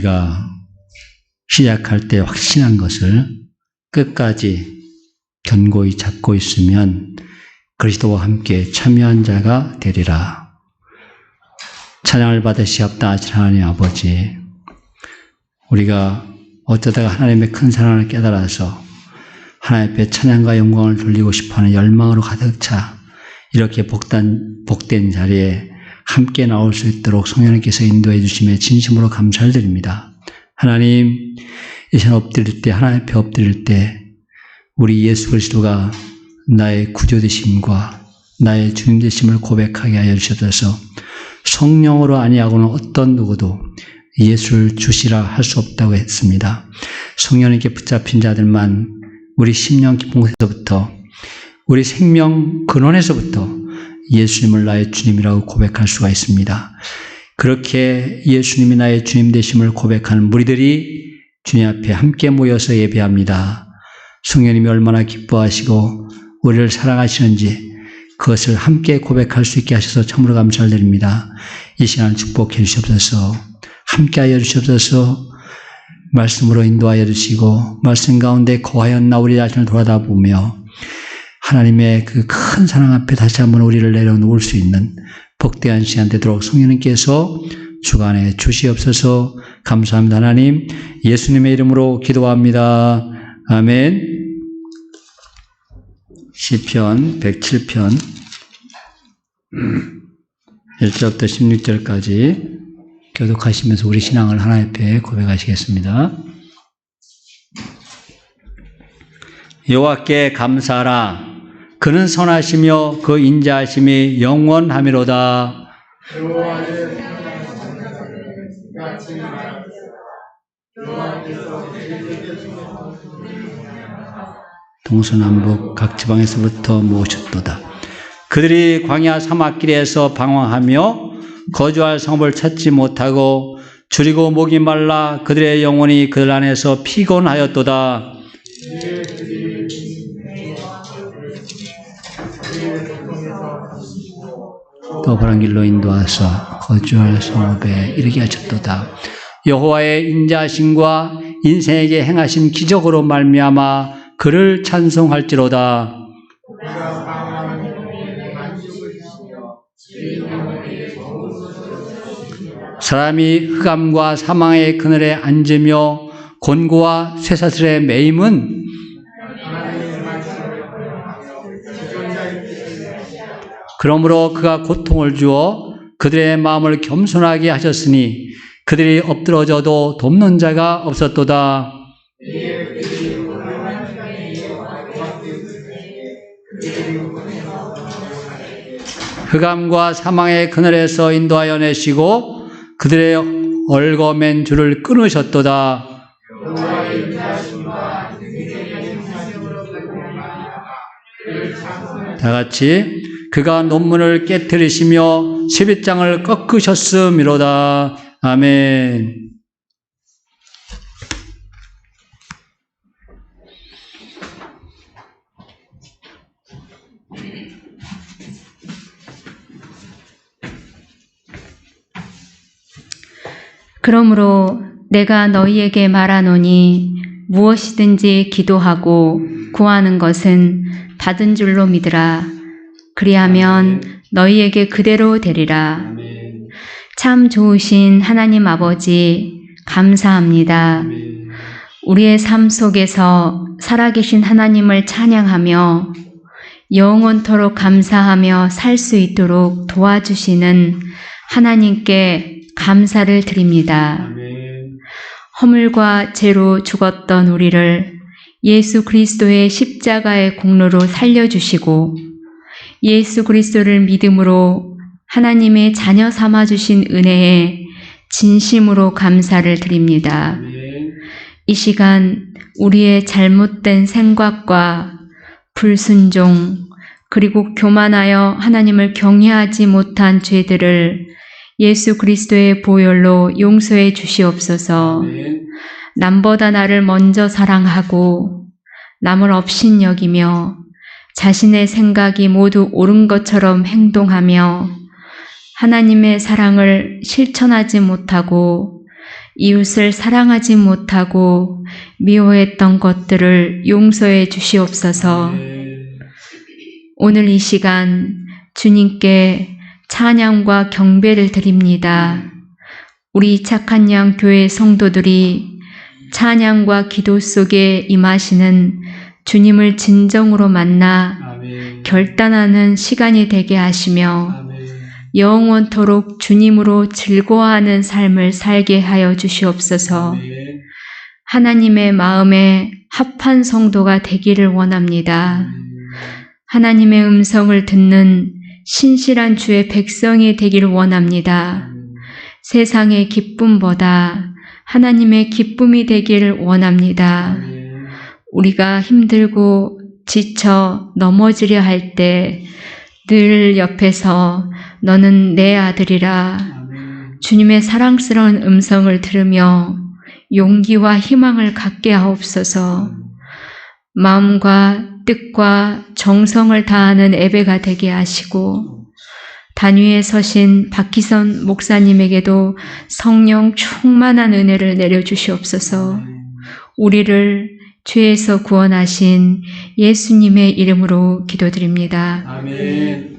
우리가 시작할 때 확신한 것을 끝까지 견고히 잡고 있으면 그리스도와 함께 참여한 자가 되리라. 찬양을 받으시옵다 하신 하나님 아버지, 우리가 어쩌다가 하나님의 큰 사랑을 깨달아서 하나님 앞에 찬양과 영광을 돌리고 싶어하는 열망으로 가득 차 이렇게 복된 자리에 함께 나올 수 있도록 성령님께서 인도해 주심에 진심으로 감사를 드립니다. 하나님, 이 시간 엎드릴 때, 하나님 앞에 엎드릴 때 우리 예수 그리스도가 나의 구주 되심과 나의 주님 되심을 고백하게 하여 주셔서 성령으로 아니하고는 어떤 누구도 예수를 주시라 할 수 없다고 했습니다. 성령님께 붙잡힌 자들만 우리 심령 깊은곳에서부터 우리 생명 근원에서부터 예수님을 나의 주님이라고 고백할 수가 있습니다. 그렇게 예수님이 나의 주님 되심을 고백하는 무리들이 주님 앞에 함께 모여서 예배합니다. 성령님이 얼마나 기뻐하시고 우리를 사랑하시는지 그것을 함께 고백할 수 있게 하셔서 참으로 감사를 드립니다. 이 시간 축복해 주시옵소서. 함께하여 주시옵소서. 말씀으로 인도하여 주시고 말씀 가운데 거하였나 우리 자신을 돌아다보며 하나님의 그 큰 사랑 앞에 다시 한번 우리를 내려놓을 수 있는 복되한 시간 되도록 성령님께서 주관해 주시옵소서. 감사합니다. 하나님, 예수님의 이름으로 기도합니다. 아멘. 시편 107편 1절부터 16절까지 교독하시면서 우리 신앙을 하나님 앞에 고백하시겠습니다. 여호와께 감사하라. 그는 선하시며 그 인자하심이 영원하미로다. 동서남북 각 지방에서부터 모으셨도다. 그들이 광야 사막길에서 방황하며 거주할 성읍을 찾지 못하고 줄이고 목이 말라 그들의 영혼이 그들 안에서 피곤하였도다. 또 바른 길로 인도하사 거주할 성읍에 이르게 하셨도다. 여호와의 인자하심과 인생에게 행하신 기적으로 말미암아 그를 찬송할지로다. 사람이 흑암과 사망의 그늘에 앉으며 곤고와 쇠사슬에 매임은 그러므로 그가 고통을 주어 그들의 마음을 겸손하게 하셨으니 그들이 엎드러져도 돕는 자가 없었도다. 흑암과 사망의 그늘에서 인도하여 내시고 그들의 얽어맨 줄을 끊으셨도다. 다 같이 그가 논문을 깨뜨리시며 세빗장을 꺾으셨음이로다. 아멘. 그러므로 내가 너희에게 말하노니 무엇이든지 기도하고 구하는 것은 받은 줄로 믿으라. 그리하면 너희에게 그대로 되리라. 참 좋으신 하나님 아버지 감사합니다. 우리의 삶 속에서 살아계신 하나님을 찬양하며 영원토록 감사하며 살 수 있도록 도와주시는 하나님께 감사를 드립니다. 허물과 죄로 죽었던 우리를 예수 그리스도의 십자가의 공로로 살려주시고 예수 그리스도를 믿음으로 하나님의 자녀 삼아주신 은혜에 진심으로 감사를 드립니다. 이 시간 우리의 잘못된 생각과 불순종 그리고 교만하여 하나님을 경외하지 못한 죄들을 예수 그리스도의 보혈로 용서해 주시옵소서. 남보다 나를 먼저 사랑하고 남을 업신여기며 자신의 생각이 모두 옳은 것처럼 행동하며 하나님의 사랑을 실천하지 못하고 이웃을 사랑하지 못하고 미워했던 것들을 용서해 주시옵소서. 오늘 이 시간 주님께 찬양과 경배를 드립니다. 우리 착한 양 교회 성도들이 찬양과 기도 속에 임하시는 주님을 진정으로 만나 결단하는 시간이 되게 하시며 영원토록 주님으로 즐거워하는 삶을 살게 하여 주시옵소서. 하나님의 마음에 합한 성도가 되기를 원합니다. 하나님의 음성을 듣는 신실한 주의 백성이 되기를 원합니다. 세상의 기쁨보다 하나님의 기쁨이 되기를 원합니다. 우리가 힘들고 지쳐 넘어지려 할 때 늘 옆에서 너는 내 아들이라 주님의 사랑스러운 음성을 들으며 용기와 희망을 갖게 하옵소서. 마음과 뜻과 정성을 다하는 예배가 되게 하시고 단위에 서신 박희선 목사님에게도 성령 충만한 은혜를 내려주시옵소서. 우리를 죄에서 구원하신 예수님의 이름으로 기도드립니다. 아멘.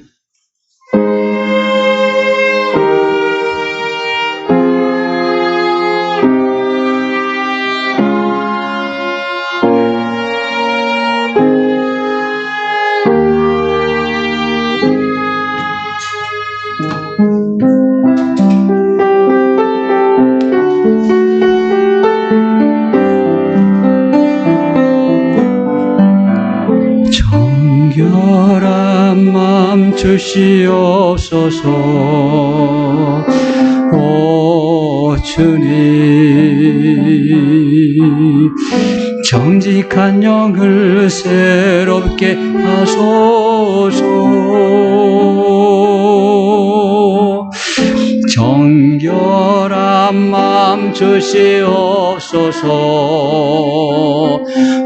정결한 마음 주시옵소서. 오 주님, 정직한 영을 새롭게 하소서. 정결한 마음 주시옵소서.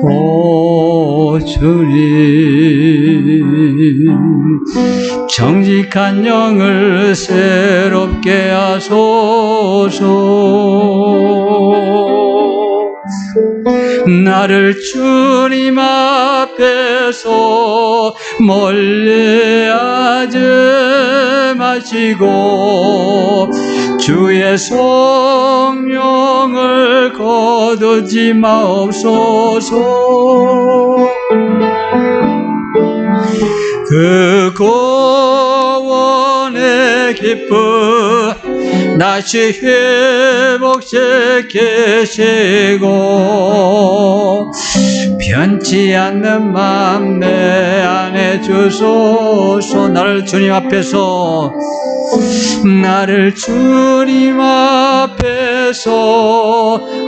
오 주님, 정직한 영을 새롭게 하소서. 나를 주님 앞에서 멀리하지 마시고 주의 성령을 거두지 마옵소서. 그 구원의 기쁨 다시 회복시키시고 변치 않는 마음 내 안에 주소서. 나를 주님 앞에서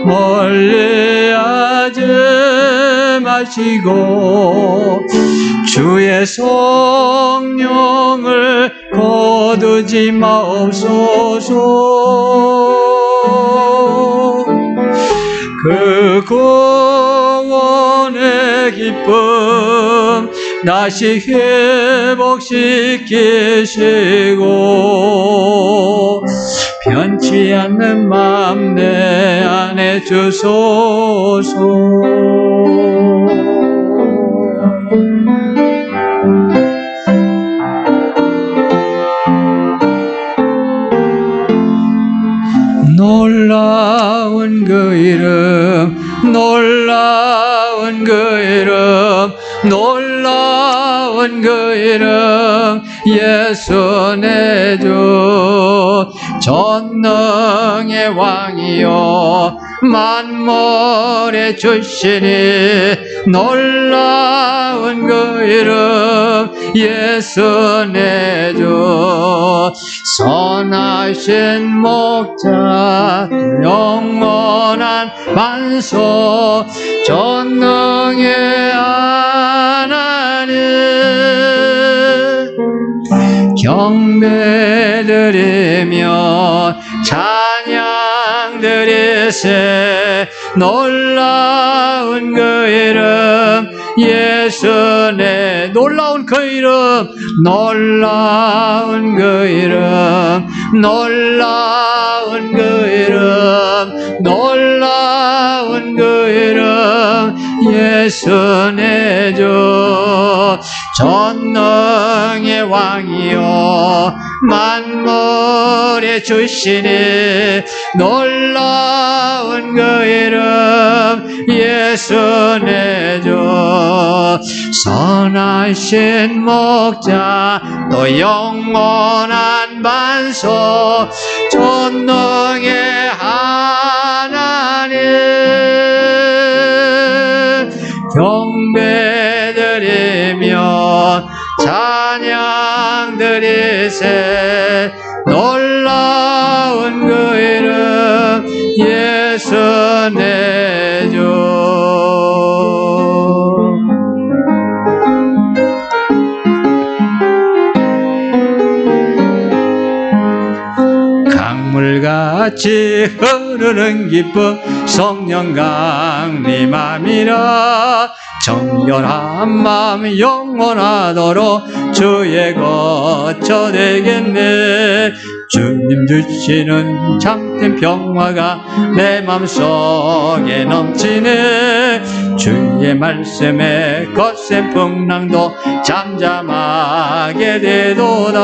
멀리하지 마시고 주의 성령을 거두지 마옵소서. 그 구원의 기쁨 다시 회복시키시고 변치 않는 마음 내 안에 주소서. 놀라운 그 이름, 놀라운 그 이름, 놀라운 그 이름, 예수 내 주, 전능의 왕이요 만물의 주시니 놀라운 그 이름, 예수 내 주, 선하신 목자, 영원한 반석, 전능의 하나님, 경배드리며 찬양드리세. 놀라운 그 이름, 예수 내 놀라운 그 이름, 놀라운 그 이름, 놀라운 그 이름, 놀라운 그 이름, 예수 내 주. 전능의 왕이요 만물의 주시니 놀라운 그 이름, 예수 내 주. 선하신 목자 또 영원한 반석, 전능의 하나님 경배드리며 찬양 드리세. 놀라운 그 이름, 예수 내 주. 강물같이 흐르는 기쁨 성령 강림함이라. 정결한 마음 영원하도록 주의 거처 되겠네. 주님 주시는 참된 평화가 내 맘속에 넘치네. 주의 말씀에 거센 풍랑도 잠잠하게 되도다.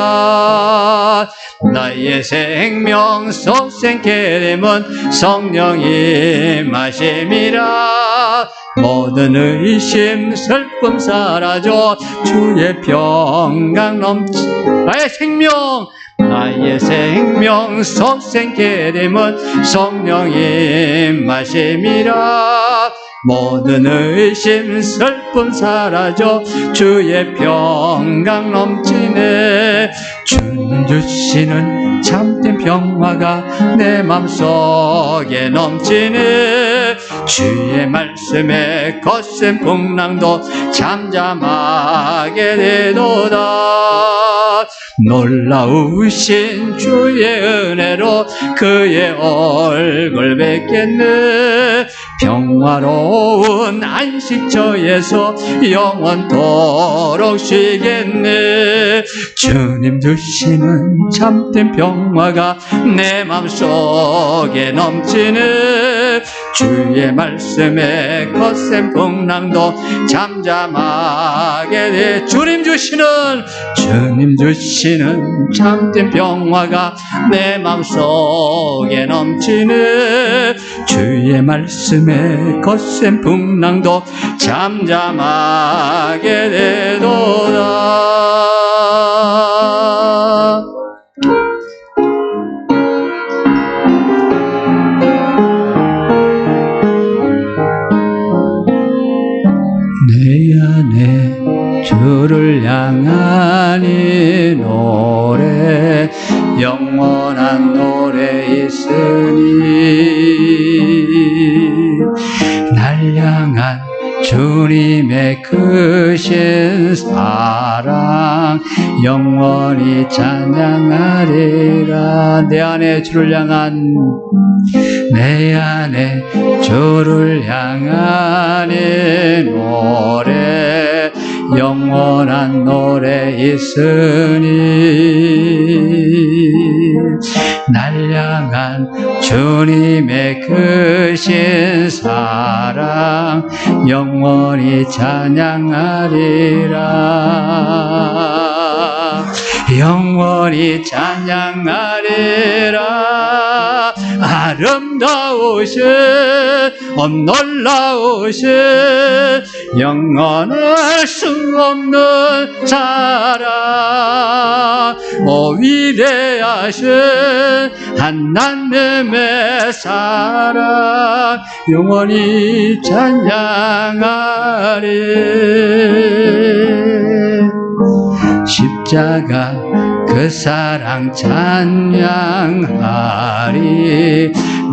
나의 생명 솟생케 됨은 성령이 마심이라. 모든 의심 슬픔 사라져 주의 평강 넘치. 나의 생명, 나의 생명 솟생케 됨은 성령이 마심이라. 모든 의심 슬픔 사라져 주의 평강 넘치네. 주님 주시는 참된 평화가 내 맘속에 넘치네. 주의 말씀에 거센 풍랑도 잠잠하게 되도다. 놀라우신 주의 은혜로 그의 얼굴 뵙겠네. 평화로운 안식처에서 영원토록 쉬겠네. 주님 주시는 참된 평화가 내 맘속에 넘치네. 주의 말씀에 거센 풍랑도 잠잠하게 돼. 주님 주시는 참된 평화가 내 맘속에 넘치네. 주의 말씀에 거센 풍랑도 잠잠하게 되도다. 내 안에 주를 향한 이 노래, 영원한 노래 있으니. 날 향한 주님의 크신 사랑 영원히 찬양하리라. 내 안에 주를 향한 이 노래, 영원한 노래 있으니. 날 향한 주님의 크신 사랑 영원히 찬양하리라. 영원히 찬양하리라. 아름다우신 놀라우신 영원할 수 없는 사랑, 위대하신 하나님의 사랑 영원히 찬양하리. 십자가 그 사랑 찬양하리.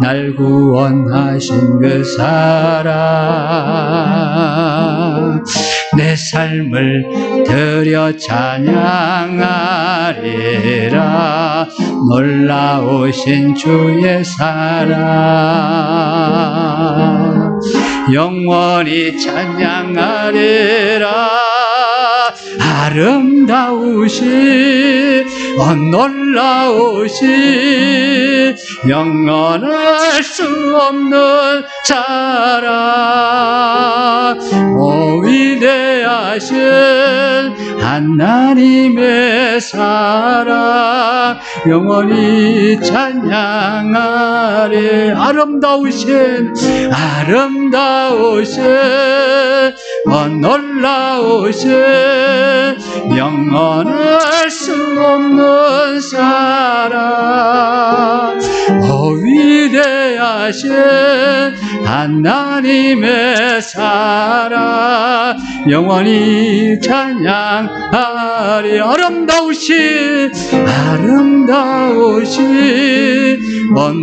날 구원하신 그 사랑 내 삶을 드려 찬양하리라. 놀라우신 주의 사랑 영원히 찬양하리라. 아름다우시 놀라우시 영원할 수 없는 사랑, 오 위대하신 하나님의 사랑 영원히 찬양하리. 아름다우신 놀라우신 영원할 수 없는 사랑, 오 위대하신 하나님의 사랑 영원히 찬양하리. 아름다우신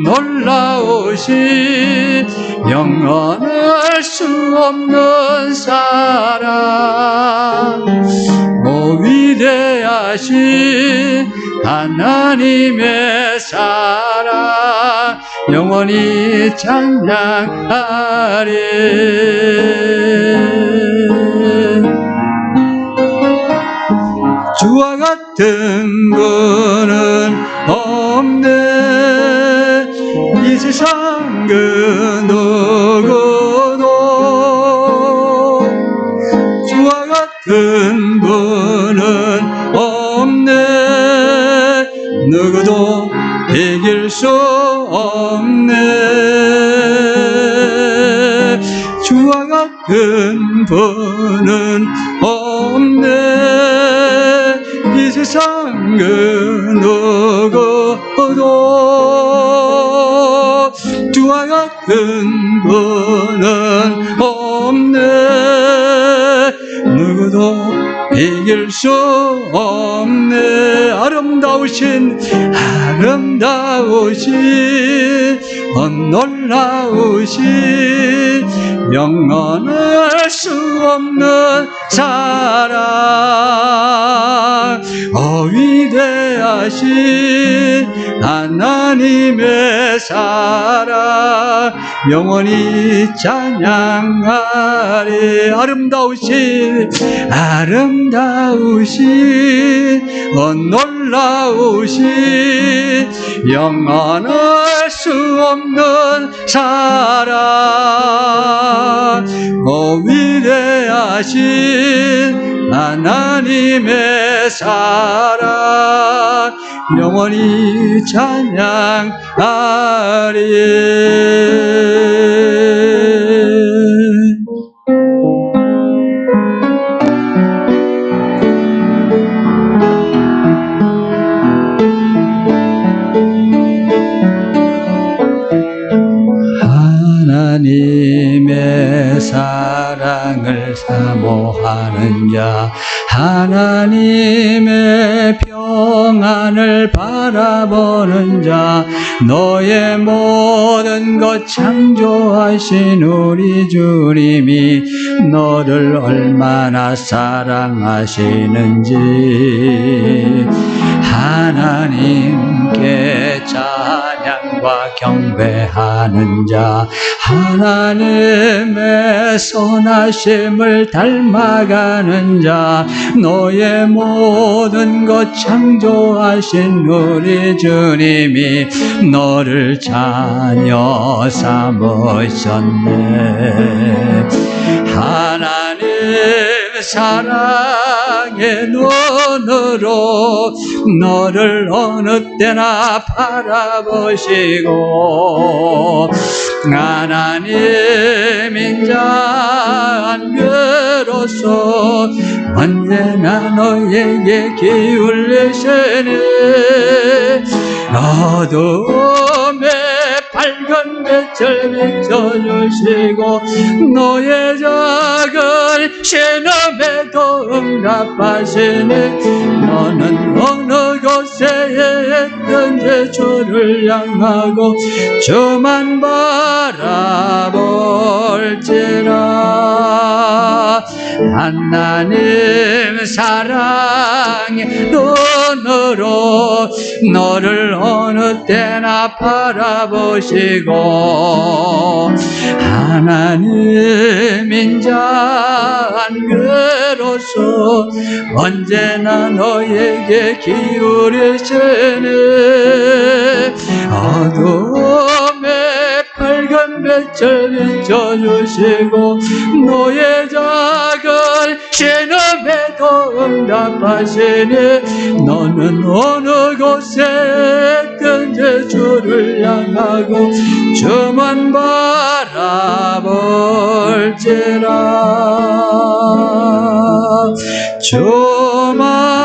놀라우신 영원할 수 없는 사랑, 오 위대하신 하나님의 사랑 영원히 찬양하리. 주와 같은 분은 없네. 이 세상 그 누구도 주와 같은 분은 없네. 누구도 이길 수 없네. 주와 같은 분은 없네. 이 세상 그 누구도 주와 같은 분은 없네. 누구도 이길 수 없네. 아름다우신 놀라우신 영원할 수 없는 사랑, 오 위대하신 하나님의 사랑 영원히 찬양하리. 아름다우신 놀라우신 영원할 수 없는 사랑, 오 위대하신 하나님의 사랑 영원히 찬양하리. 하나님의 사랑을 사모하는 자, 하나님의 평안을 바라보는 자, 너의 모든 것 창조하신 우리 주님이 너를 얼마나 사랑하시는지 하나님께 찬양과 경배하는 자, 하나님의 선하심을 닮아가는 자, 너의 모든 것 창조하신 우리 주님이 너를 자녀 삼으셨네. 하나님 사랑의 눈으로 너를 어느 때나 바라보시고 하나님 인자한 그로서 언제나 너에게 기울이시니 어둠에 밝은 빛을 비춰주시고 너의 작은 신음에도 응답하시니 너는 어느 곳에 있든지 주를 향하고 주만 바라볼지라. 하나님 사랑의 눈으로 너를 어느 때나 바라보시고 하나님 인자한 그로서 언제나 너에게 기울이시네. 어둠에 밝은 빛을 비춰주시고 너의 작은 신음에도 응답하시니 너는 어느 곳에 있든지 주를 향하고 주만 바라볼지라. 주만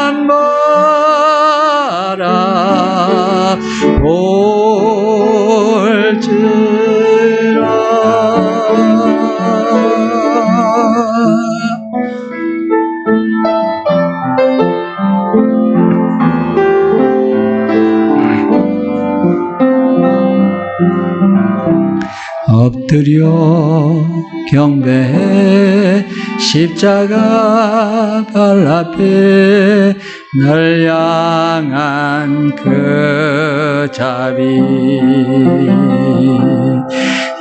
엎드려 경배해 십자가 발 앞에 날 향한 그 자비.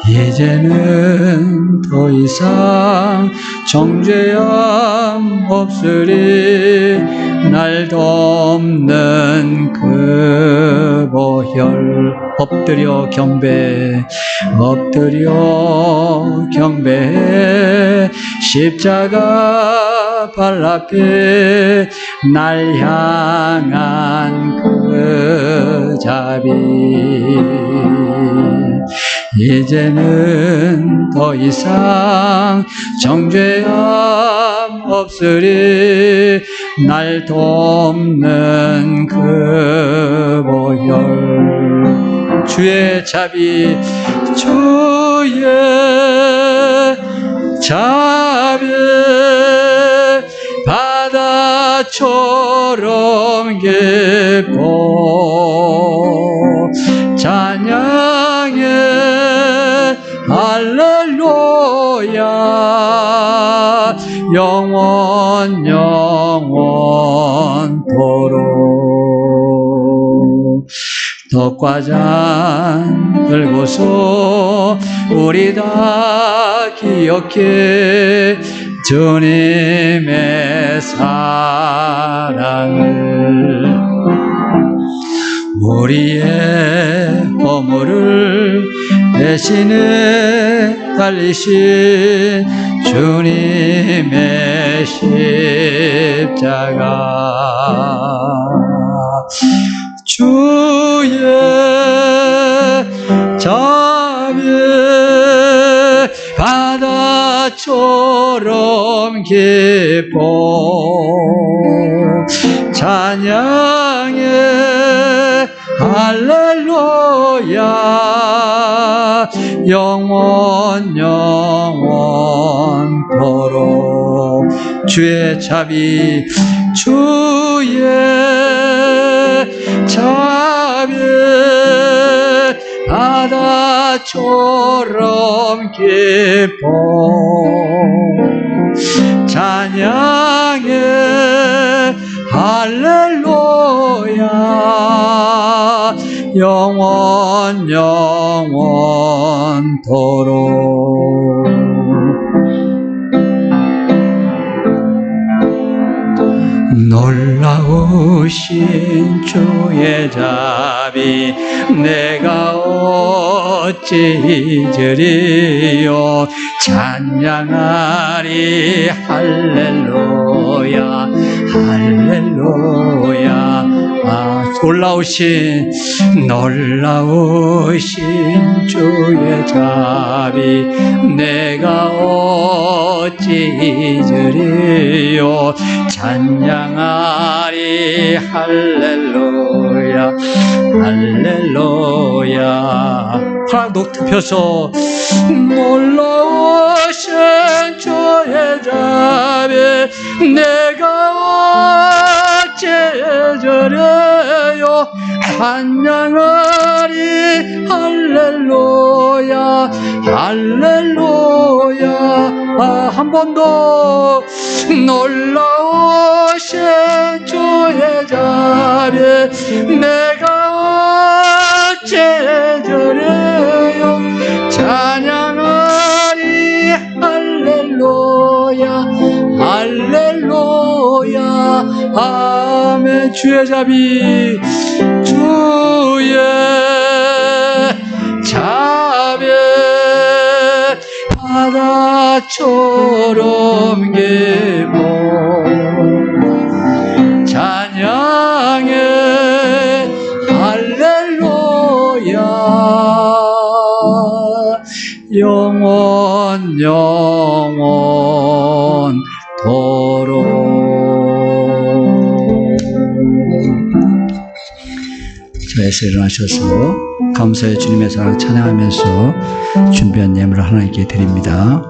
이제는 더 이상 정죄함 없으리. 날 돕는 그 보혈. 엎드려 경배, 엎드려 경배해 십자가 발 앞에 날 향한 그 자비. 이제는 더 이상 정죄함 없으리. 날 돕는 그 보혈. 주의 자비, 주의 자비 바다처럼 깊어 찬양해 할렐루야. 영원 영원토록. 떡과잔 들고서 우리 다 기억해 주님의 사랑을. 우리의 허물을 대신에 달리신 주님의 십자가. 주의 자비 바다처럼 깊어 찬양해 할렐루야. 영원 영원토록. 주의 자비, 주의 자비 바다처럼 깊어 찬양해 할렐루야. 영원 영원토록. 놀라우신 주의 자비 내가 어찌 잊으리요. 찬양하리 할렐루야 할렐루야. 놀라우신 주의 자비 내가 어찌 잊으리요. 찬양하리 할렐루야 할렐루야. 파랑 녹트 펴서 놀라우신 주의 자비 내가 어찌 잊으리요. 찬양하리 할렐루야 할렐루야. 한 번 더 놀라우신 주의 자리에 내가 어째 저래요 찬양하리 할렐루야 할렐루야. 아멘. 주의 자비 주의 자비 바다처럼 깊어 찬양해 할렐루야 영원 영원토록. 자리에서 일어나셔서 감사의 주님의 사랑 찬양하면서 준비한 예물을 하나님께 드립니다.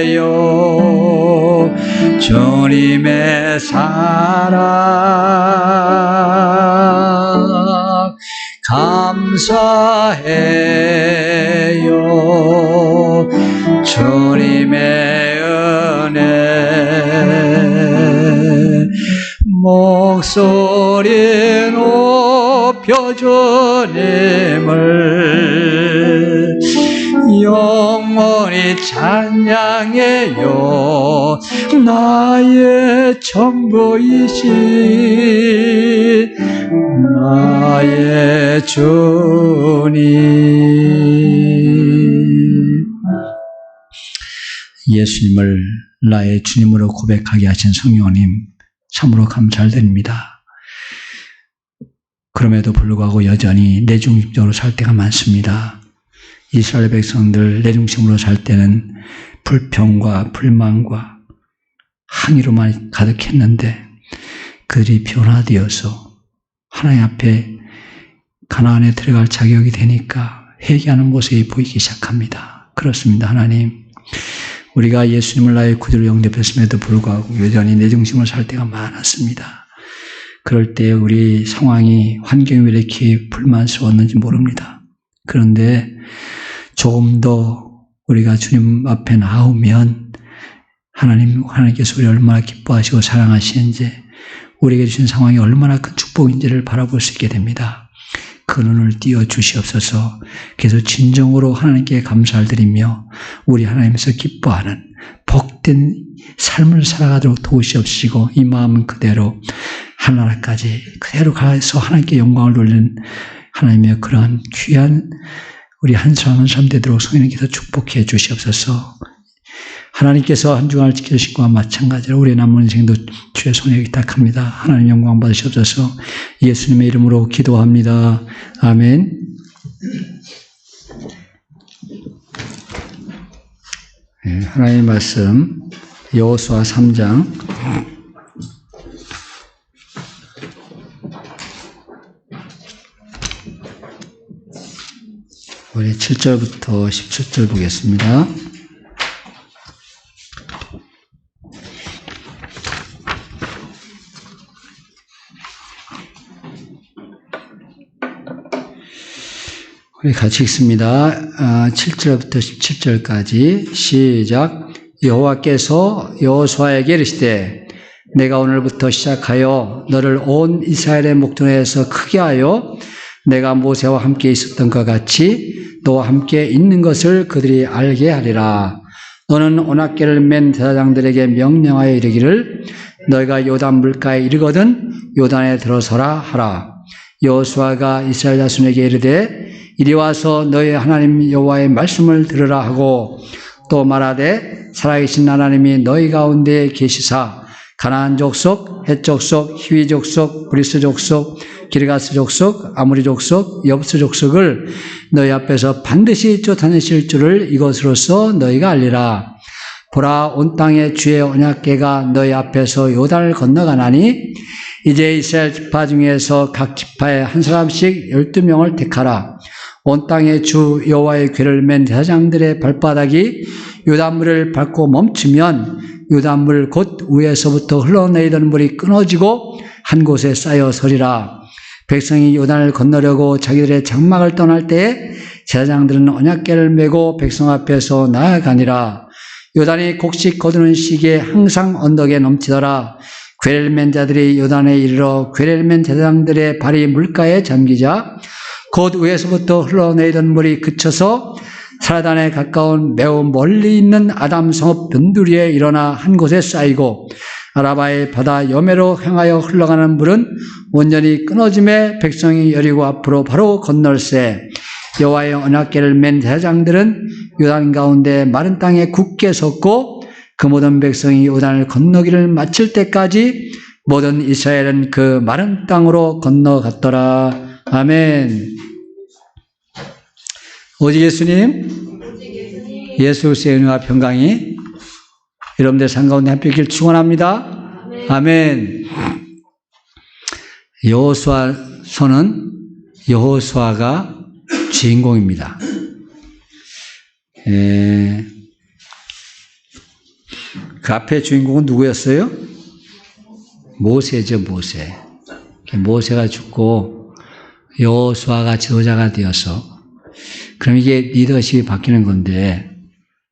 감사해요 주님의 사랑 감사해요 주님의 은혜 목소리 높여 주님을 영원히 찬양해요 나의 전부이신 나의 주님. 예수님을 나의 주님으로 고백하게 하신 성령님 참으로 감사드립니다. 그럼에도 불구하고 여전히 내중심적으로 살 때가 많습니다. 이스라엘 백성들 내중심으로 살 때는 불평과 불만과 항의로만 가득했는데 그들이 변화되어서 하나님 앞에 가나안에 들어갈 자격이 되니까 회개하는 모습이 보이기 시작합니다. 그렇습니다. 하나님, 우리가 예수님을 나의 구주로 영접했음에도 불구하고 여전히 내 중심으로 살 때가 많았습니다. 그럴 때 우리 상황이, 환경이 왜 이렇게 불만스러웠는지 모릅니다. 그런데 조금 더 우리가 주님 앞에 나오면 하나님께서 우리 얼마나 기뻐하시고 사랑하시는지, 우리에게 주신 상황이 얼마나 큰 축복인지를 바라볼 수 있게 됩니다. 그 눈을 띄워 주시옵소서. 그래서 진정으로 하나님께 감사를 드리며 우리 하나님께서 기뻐하는 복된 삶을 살아가도록 도우시옵시고, 이 마음은 그대로 하나님까지 그대로 가서 하나님께 영광을 돌리는 하나님의 그러한 귀한 우리 한 사람 한 사람 되도록 성령님께서 축복해 주시옵소서. 하나님께서 한 주간을 지켜주신 것과 마찬가지로 우리의 남은 인생도 주의 손에 의탁합니다. 하나님 영광 받으시옵소서. 예수님의 이름으로 기도합니다. 아멘. 네, 하나님의 말씀 여호수아 3장 우리 7절부터 17절 보겠습니다. 우리 같이 읽습니다. 7절부터 17절까지 시작. 여호와께서 여호수아에게 이르시되 내가 오늘부터 시작하여 너를 온 이스라엘의 목전에서 크게 하여 내가 모세와 함께 있었던 것 같이 너와 함께 있는 것을 그들이 알게 하리라. 너는 언약궤를 맨 제사장들에게 명령하여 이르기를 너희가 요단 물가에 이르거든 요단에 들어서라 하라. 여호수아가 이스라엘 자손에게 이르되 이리 와서 너희 하나님 여호와의 말씀을 들으라 하고 또 말하되 살아계신 하나님이 너희 가운데 계시사 가나안 족속, 헷 족속, 히위 족속, 브리스 족속, 기르가스 족속, 아모리 족속, 여부스 족속을 너희 앞에서 반드시 쫓아내실 줄을 이것으로써 너희가 알리라. 보라, 온 땅에 주의 언약궤가 너희 앞에서 요단을 건너가나니 이제 이스라엘 지파 중에서 각 지파에 한 사람씩 12명을 택하라. 온 땅에 주 여호와의 궤를 맨 제사장들의 발바닥이 요단물을 밟고 멈추면 요단물 곧 위에서부터 흘러내리던 물이 끊어지고 한 곳에 쌓여 서리라. 백성이 요단을 건너려고 자기들의 장막을 떠날 때에 제사장들은 언약궤를 메고 백성 앞에서 나아가니라. 요단이 곡식 거두는 시기에 항상 언덕에 넘치더라. 궤를 맨 자들이 요단에 이르러 궤를 맨 제사장들의 발이 물가에 잠기자 곧 위에서부터 흘러내리던 물이 그쳐서 사라단에 가까운 매우 멀리 있는 아담 성읍 변두리에 일어나 한 곳에 쌓이고 아라바의 바다 여매로 향하여 흘러가는 물은 온전히 끊어짐에 백성이 여리고 앞으로 바로 건널세. 여호와의 언약궤를 맨 제사장들은 요단 가운데 마른 땅에 굳게 섰고 그 모든 백성이 요단을 건너기를 마칠 때까지 모든 이스라엘은 그 마른 땅으로 건너갔더라. 아멘. 오직 예수님, 예수 그리스도의 은혜와 평강이 여러분들 삶 가운데 함께 있길 축원합니다. 아멘. 여호수아서는 여호수아가 주인공입니다. 그 앞에 주인공은 누구였어요? 모세죠, 모세. 모세가 죽고 여호수아가 지도자가 되어서 그럼 이게 리더십이 바뀌는 건데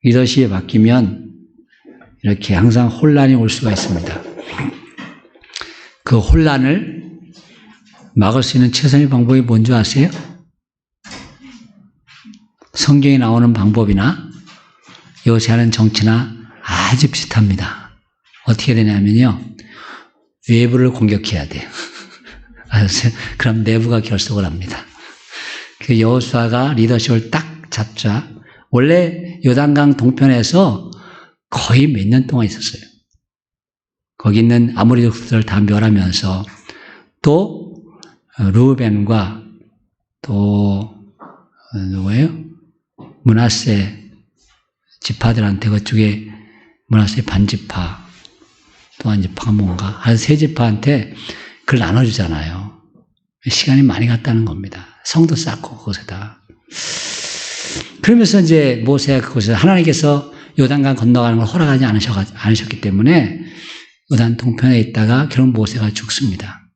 리더십이 바뀌면 이렇게 항상 혼란이 올 수가 있습니다. 그 혼란을 막을 수 있는 최선의 방법이 뭔지 아세요? 성경에 나오는 방법이나 요새 하는 정치나 아주 비슷합니다. 어떻게 되냐면요. 외부를 공격해야 돼요. 그럼 내부가 결속을 합니다. 그 여호수아가 리더십을 딱 잡자 원래 요단강 동편에서 거의 몇 년 동안 있었어요. 거기 있는 아모리 족속들을 다 멸하면서 또 르우벤과 또 누구예요? 므낫세 지파들한테 그쪽에 므낫세 반지파 또 한 지파가 뭔가 한 세 지파한테 그걸 나눠주잖아요. 시간이 많이 갔다는 겁니다. 성도 쌓고 그곳에다. 그러면서 이제 모세가 그곳에서 하나님께서 요단강 건너가는 걸 허락하지 않으셨기 때문에 요단 동편에 있다가 결국 모세가 죽습니다.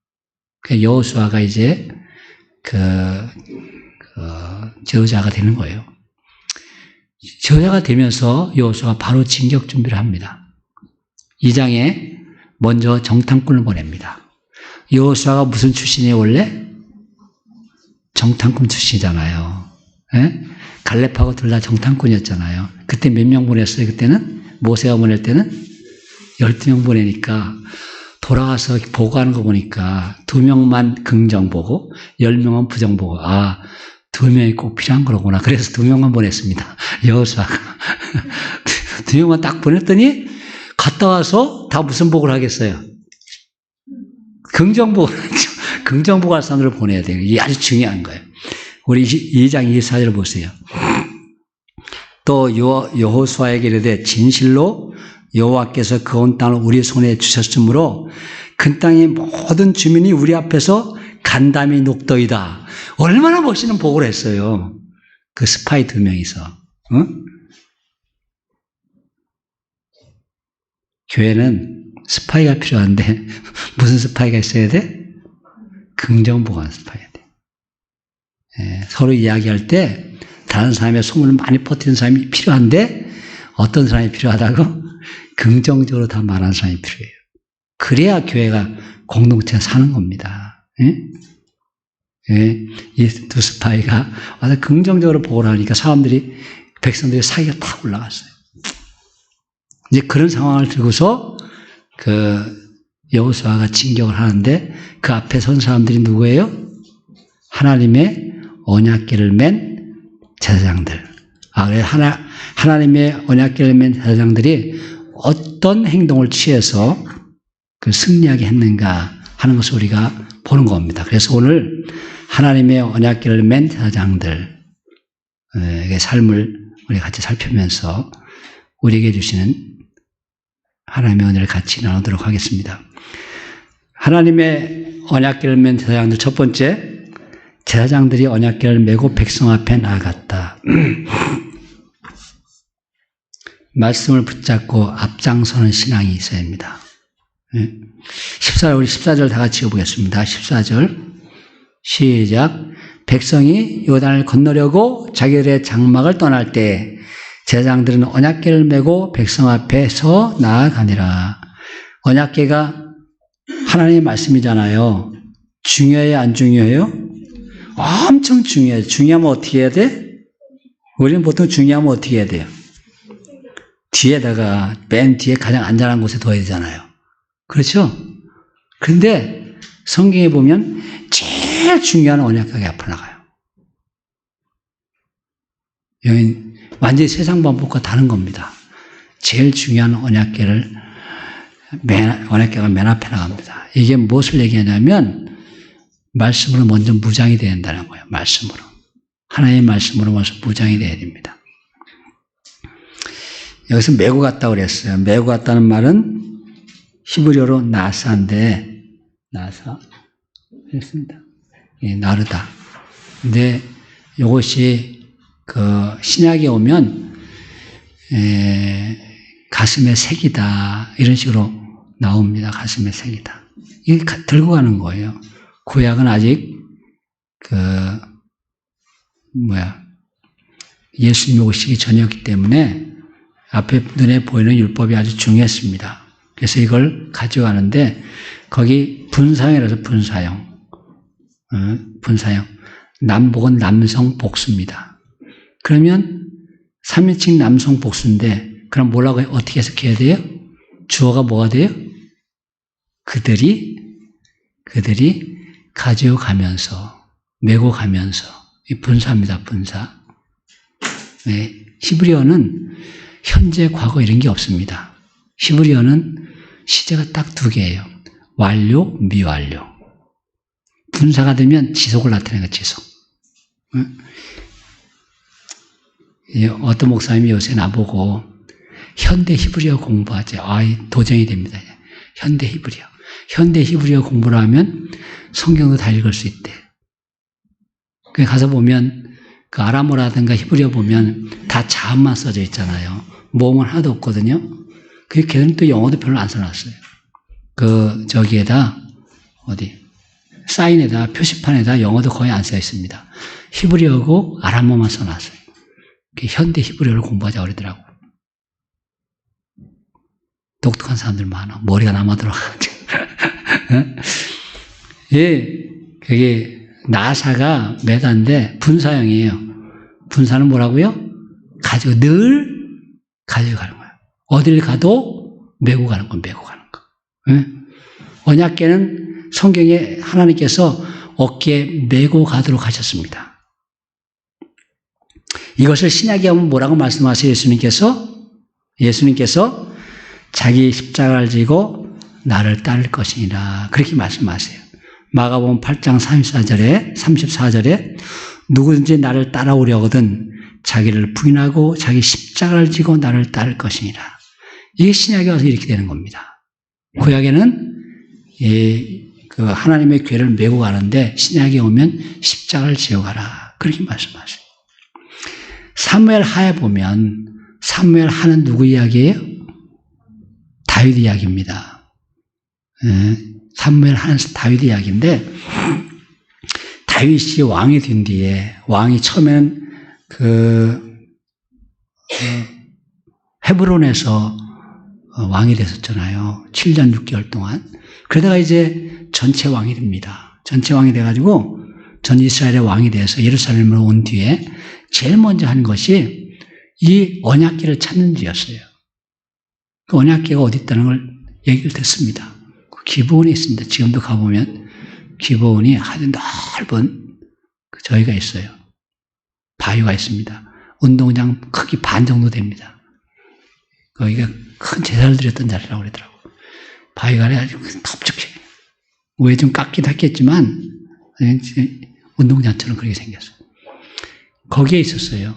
그 여호수아가 이제 지도자가 되는 거예요. 지도자가 되면서 여호수아가 바로 진격 준비를 합니다. 2장에 먼저 정탐꾼을 보냅니다. 여호수아가 무슨 출신이에요 원래? 정탐꾼 출신이잖아요. 예? 갈렙하고 둘 다 정탐꾼이었잖아요. 그때 몇 명 보냈어요? 그때는? 모세가 보낼 때는 12명 보내니까 돌아와서 보고하는 거 보니까 2명만 긍정 보고 10명은 부정 보고 2명이 꼭 필요한 거로구나. 그래서 2명만 보냈습니다. 여호수아가 2명만 딱 보냈더니 갔다 와서 다 무슨 복을 하겠어요? 긍정복을 할 사람들을 보내야 돼요. 이게 아주 중요한 거예요. 우리 2장 24절을 보세요. 또 여호수아에게 이르되 진실로 여호와께서 그 온 땅을 우리 손에 주셨으므로 그 땅의 모든 주민이 우리 앞에서 간담이 녹더이다. 얼마나 멋있는 복을 했어요. 그 스파이 2명이서. 응? 교회는 스파이가 필요한데 무슨 스파이가 있어야 돼? 긍정보관 스파이가 돼. 서로 이야기할 때 다른 사람의 소문을 많이 퍼뜨리는 사람이 필요한데 어떤 사람이 필요하다고? 긍정적으로 다 말하는 사람이 필요해요. 그래야 교회가 공동체가 사는 겁니다. 이 2 스파이가 와서 긍정적으로 보고를 하니까 백성들이 사기가 탁 올라갔어요. 이제 그런 상황을 들고서 여호수아가 진격을 하는데 그 앞에 선 사람들이 누구예요? 하나님의 언약궤를 맨 제사장들. 하나님의 언약궤를 맨 제사장들이 어떤 행동을 취해서 승리하게 했는가 하는 것을 우리가 보는 겁니다. 그래서 오늘 하나님의 언약궤를 맨 제사장들의 삶을 우리 같이 살피면서 우리에게 주시는 하나님의 은혜를 같이 나누도록 하겠습니다. 하나님의 언약궤를 맨 제사장들 첫 번째, 제사장들이 언약궤를 메고 백성 앞에 나아갔다. 말씀을 붙잡고 앞장서는 신앙이 있어야 합니다. 14절, 우리 14절 다 같이 읽어보겠습니다. 14절. 시작. 백성이 요단을 건너려고 자기들의 장막을 떠날 때 제사장들은 언약궤를 메고 백성 앞에서 나아가니라. 언약궤가 하나님의 말씀이잖아요. 중요해요, 안 중요해요? 엄청 중요해요. 중요하면 어떻게 해야 돼? 우리는 보통 중요하면 어떻게 해야 돼요? 뒤에다가 맨 뒤에 가장 안전한 곳에 둬야 되잖아요. 그렇죠? 그런데 성경에 보면 제일 중요한 언약궤가 앞으로 나가요. 여기 완전히 세상 방법과 다른 겁니다. 제일 중요한 언약궤가 맨 앞에 나갑니다. 이게 무엇을 얘기하냐면 말씀으로 먼저 무장이 돼야 된다는 거예요. 말씀으로. 하나님의 말씀으로 먼저 무장이 돼야 됩니다. 여기서 메고 갔다고 그랬어요. 메고 갔다는 말은 히브리어로 나사인데, 나사. 그랬습니다. 예, 나르다. 근데 이것이 신약에 오면, 가슴의 색이다. 이런 식으로 나옵니다. 가슴의 색이다. 이게 들고 가는 거예요. 구약은 아직, 예수님 오시기 전이었기 때문에 앞에 눈에 보이는 율법이 아주 중요했습니다. 그래서 이걸 가져가는데, 거기 분사형이라서 분사형. 분사형. 남복은 남성 복수입니다. 그러면 3인칭 남성 복수인데, 그럼 뭐라고 어떻게 해석해야 돼요? 주어가 뭐가 돼요? 그들이 가져가면서, 메고 가면서. 이 분사입니다, 분사. 네, 히브리어는 현재, 과거 이런 게 없습니다. 히브리어는 시제가 딱 두 개예요. 완료, 미완료. 분사가 되면 지속을 나타내는 거예요, 지속. 어떤 목사님이 요새 나보고 현대 히브리어 공부하지. 도전이 됩니다. 현대 히브리어. 현대 히브리어 공부를 하면 성경도 다 읽을 수 있대. 그 가서 보면 그 아람어라든가 히브리어 보면 다 자음만 써져 있잖아요. 모음은 하나도 없거든요. 그 걔들은 또 영어도 별로 안 써놨어요. 저기에다 사인에다 표시판에다 영어도 거의 안 써 있습니다. 히브리어고 아람어만 써놨어요. 현대 히브리어를 공부하자고 그러더라고. 독특한 사람들 많아. 머리가 남아 들어가지고. 예, 그게 나사가 메다인데 분사형이에요. 분사는 뭐라고요? 늘 가져가는 거예요. 어딜 가도 메고 가는 거, 메고 가는 거. 예? 언약궤는 성경에 하나님께서 어깨에 메고 가도록 하셨습니다. 이것을 신약에 오면 뭐라고 말씀하세요? 예수님께서 자기 십자가를 지고 나를 따를 것이니라. 그렇게 말씀하세요. 마가복음 8장 34절에 누구든지 나를 따라오려거든 자기를 부인하고 자기 십자가를 지고 나를 따를 것이니라. 이게 신약에 와서 이렇게 되는 겁니다. 구약에는 하나님의 궤를 메고 가는데 신약에 오면 십자가를 지어 가라. 그렇게 말씀하세요. 사무엘 하에 보면 사무엘 하는 누구 이야기예요? 다윗 이야기입니다. 사무엘 하는 다윗 이야기인데 다윗이 왕이 된 뒤에 왕이 처음에는 헤브론에서 왕이 됐었잖아요. 7년 6개월 동안. 그러다가 이제 전체 왕이 됩니다. 전체 왕이 돼가지고 전 이스라엘의 왕이 돼서 예루살렘으로 온 뒤에 제일 먼저 한 것이 이 언약궤를 찾는 일이었어요. 그 언약궤가 어디 있다는 걸 얘기를 듣습니다. 그 기브온에 있습니다. 지금도 가보면 기브온이 아주 넓은 저희가 있어요. 바위가 있습니다. 운동장 크기 반 정도 됩니다. 거기가 큰 제사를 드렸던 자리라고 그러더라고요. 바위가 아주 넓적해. 위에 좀 깎기도 했겠지만 운동장처럼 그렇게 생겼어요. 거기에 있었어요.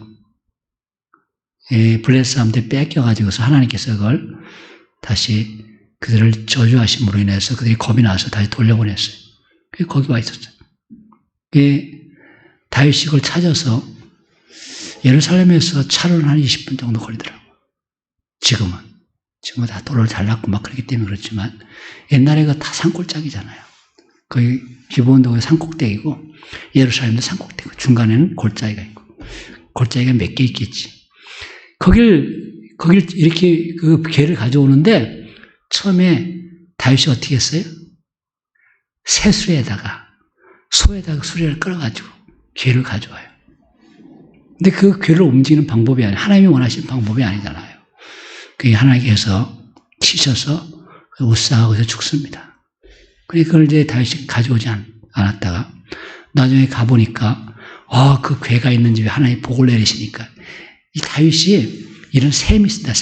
블레셋 사람들이 뺏겨가지고서 하나님께서 그걸 다시 그들을 저주하심으로 인해서 그들이 겁이 나서 다시 돌려보냈어요. 거기 와 있었어요. 다윗이 그걸 찾아서 예루살렘에서 차로는 한 20분 정도 걸리더라고요. 지금은 다 도로를 잘랐고 막 그렇기 때문에 그렇지만 옛날에 그 다 산골짜기잖아요. 거기 기브온도 산꼭대기고 예루살렘도 산꼭대기고 중간에는 골짜기가 있고 골짜기가 몇 개 있겠지. 거길 이렇게 그 괴를 가져오는데 처음에 다윗이 어떻게 했어요? 새수레에다가 소에다가 수레를 끌어가지고 괴를 가져와요. 근데 그 괴를 움직이는 방법이 아니에요. 하나님이 원하시는 방법이 아니잖아요. 그게 하나님께서 치셔서 우싸하고서 죽습니다. 그러니까 그걸 이제 다윗이 가져오지 않았다가 나중에 가보니까 그 괴가 있는 집에 하나님이 복을 내리시니까 이 다윗이 이런 셈이 있습니다.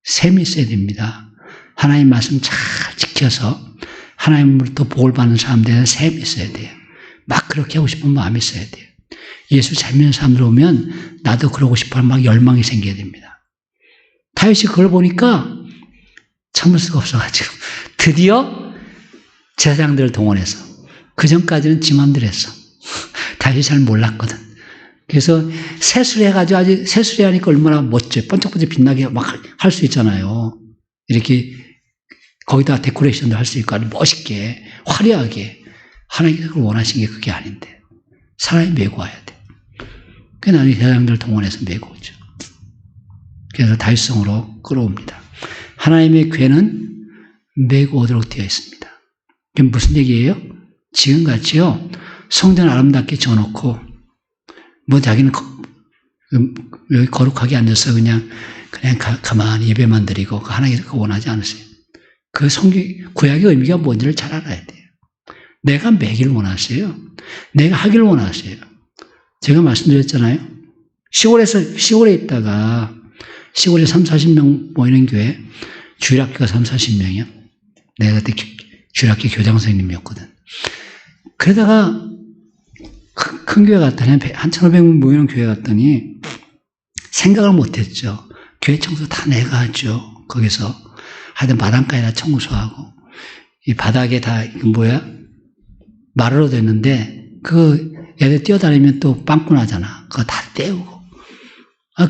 셈이 있어야 됩니다. 하나님 말씀 잘 지켜서 하나님으로부터 복을 받는 사람들에는 셈이 있어야 돼요. 막 그렇게 하고 싶은 마음이 있어야 돼요. 예수 잘 믿는 사람들 오면 나도 그러고 싶어하는 막 열망이 생겨야 됩니다. 다윗이 그걸 보니까 참을 수가 없어가지고 드디어 제사장들을 동원해서 그전까지는 지 맘대로 했어. 다윗이 잘 몰랐거든. 그래서 새수레 해가지고 아주 새수레 하니까 얼마나 멋져요. 번쩍번쩍 빛나게 막 할 수 있잖아요. 이렇게 거기다 데코레이션도 할 수 있고 아주 멋있게 화려하게 하나님께서 그걸 원하신 게 그게 아닌데 사람이 메고 와야 돼. 그래서 나중에 제사장들을 동원해서 메고 오죠. 그래서 다윗성으로 끌어옵니다. 하나님의 괴는 메고 오도록 되어 있습니다. 그게 무슨 얘기예요? 지금같이요 성전 아름답게 지어놓고 뭐 자기는 여기 거룩하게 앉아서 그냥 가만히 예배만 드리고 하나님께서 그거 원하지 않으세요. 그 구약의 의미가 뭔지를 잘 알아야 돼요. 내가 매기를 원하세요. 내가 하기를 원하세요. 제가 말씀드렸잖아요. 시골에 있다가 시골에 30-40명 모이는 교회 주일학교가 30-40명이야. 내가 그때 주일학교 교장 선생님이었거든. 그러다가 큰 교회 갔더니 한 1,500명 모이는 교회 갔더니 생각을 못했죠. 교회 청소 다 내가 하죠. 거기서 하여튼 바닷가에다 청소하고 이 바닥에 다 마루로 됐는데 그 애들 뛰어다니면 또 빵꾸 나잖아. 그거 다 떼우고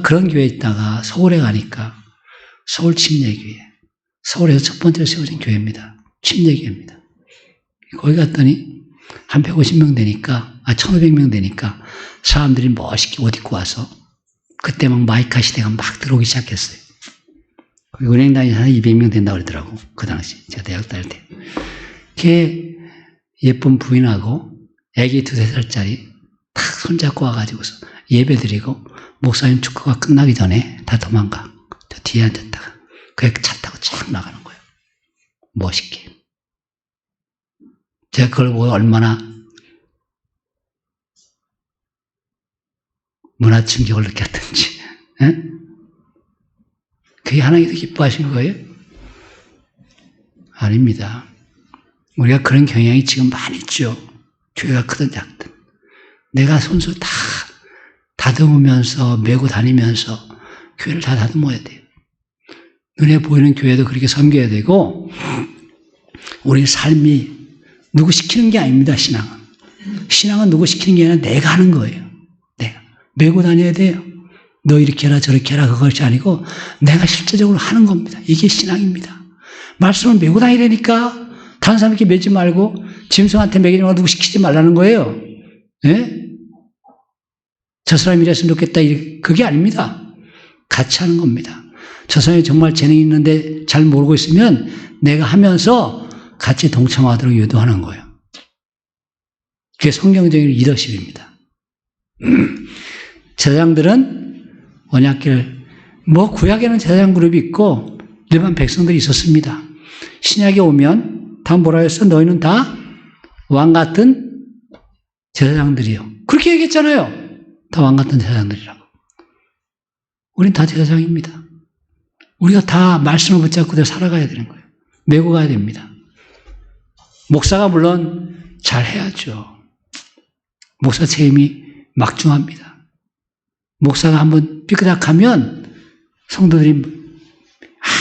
그런 교회에 있다가 서울에 가니까 서울 침례교회 서울에서 첫 번째로 세워진 교회입니다. 침례교회입니다. 거기 갔더니 한 150명 되니까 1,500명 되니까 사람들이 멋있게 옷 입고 와서 그때 막 마이카 시대가 막 들어오기 시작했어요. 거기 은행 다니는 한 200명 된다고 그러더라고. 그 당시 제가 대학 다닐 때. 걔 예쁜 부인하고 애기 2-3살짜리 탁 손잡고 와가지고서 예배 드리고 목사님 축구가 끝나기 전에 다 도망가. 저 뒤에 앉았다가 그 차 타고 쫙 나가는 거예요. 멋있게. 제가 그걸 보고 얼마나 문화 충격을 느꼈던지. 에? 그게 하나님께서 기뻐하시는 거예요? 아닙니다. 우리가 그런 경향이 지금 많이 있죠. 교회가 크든 작든. 내가 손수 다 다듬으면서 메고 다니면서 교회를 다 다듬어야 돼요. 눈에 보이는 교회도 그렇게 섬겨야 되고 우리 삶이 누구 시키는 게 아닙니다. 신앙은 누구 시키는 게 아니라 내가 하는 거예요. 내가 메고 다녀야 돼요. 너 이렇게 해라 저렇게 해라 그것이 아니고 내가 실제적으로 하는 겁니다. 이게 신앙입니다. 말씀을 메고 다녀야 되니까 다른 사람에게 메지 말고 짐승한테 먹이지 말고 누구 시키지 말라는 거예요. 예? 저 사람이 이랬으면 좋겠다. 그게 아닙니다. 같이 하는 겁니다. 저 사람이 정말 재능이 있는데 잘 모르고 있으면 내가 하면서 같이 동참하도록 유도하는 거예요. 그게 성경적인 리더십입니다. 제사장들은 언약궤를 구약에는 제사장 그룹이 있고 일반 백성들이 있었습니다. 신약에 오면 다 뭐라 했어? 너희는 다 왕 같은 제사장들이요. 그렇게 얘기했잖아요. 다 왕 같은 제사장들이라고. 우린 다 제사장입니다. 우리가 다 말씀을 붙잡고 살아가야 되는 거예요. 메고 가야 됩니다. 목사가 물론 잘 해야죠. 목사 책임이 막중합니다. 목사가 한번 삐그덕하면 성도들이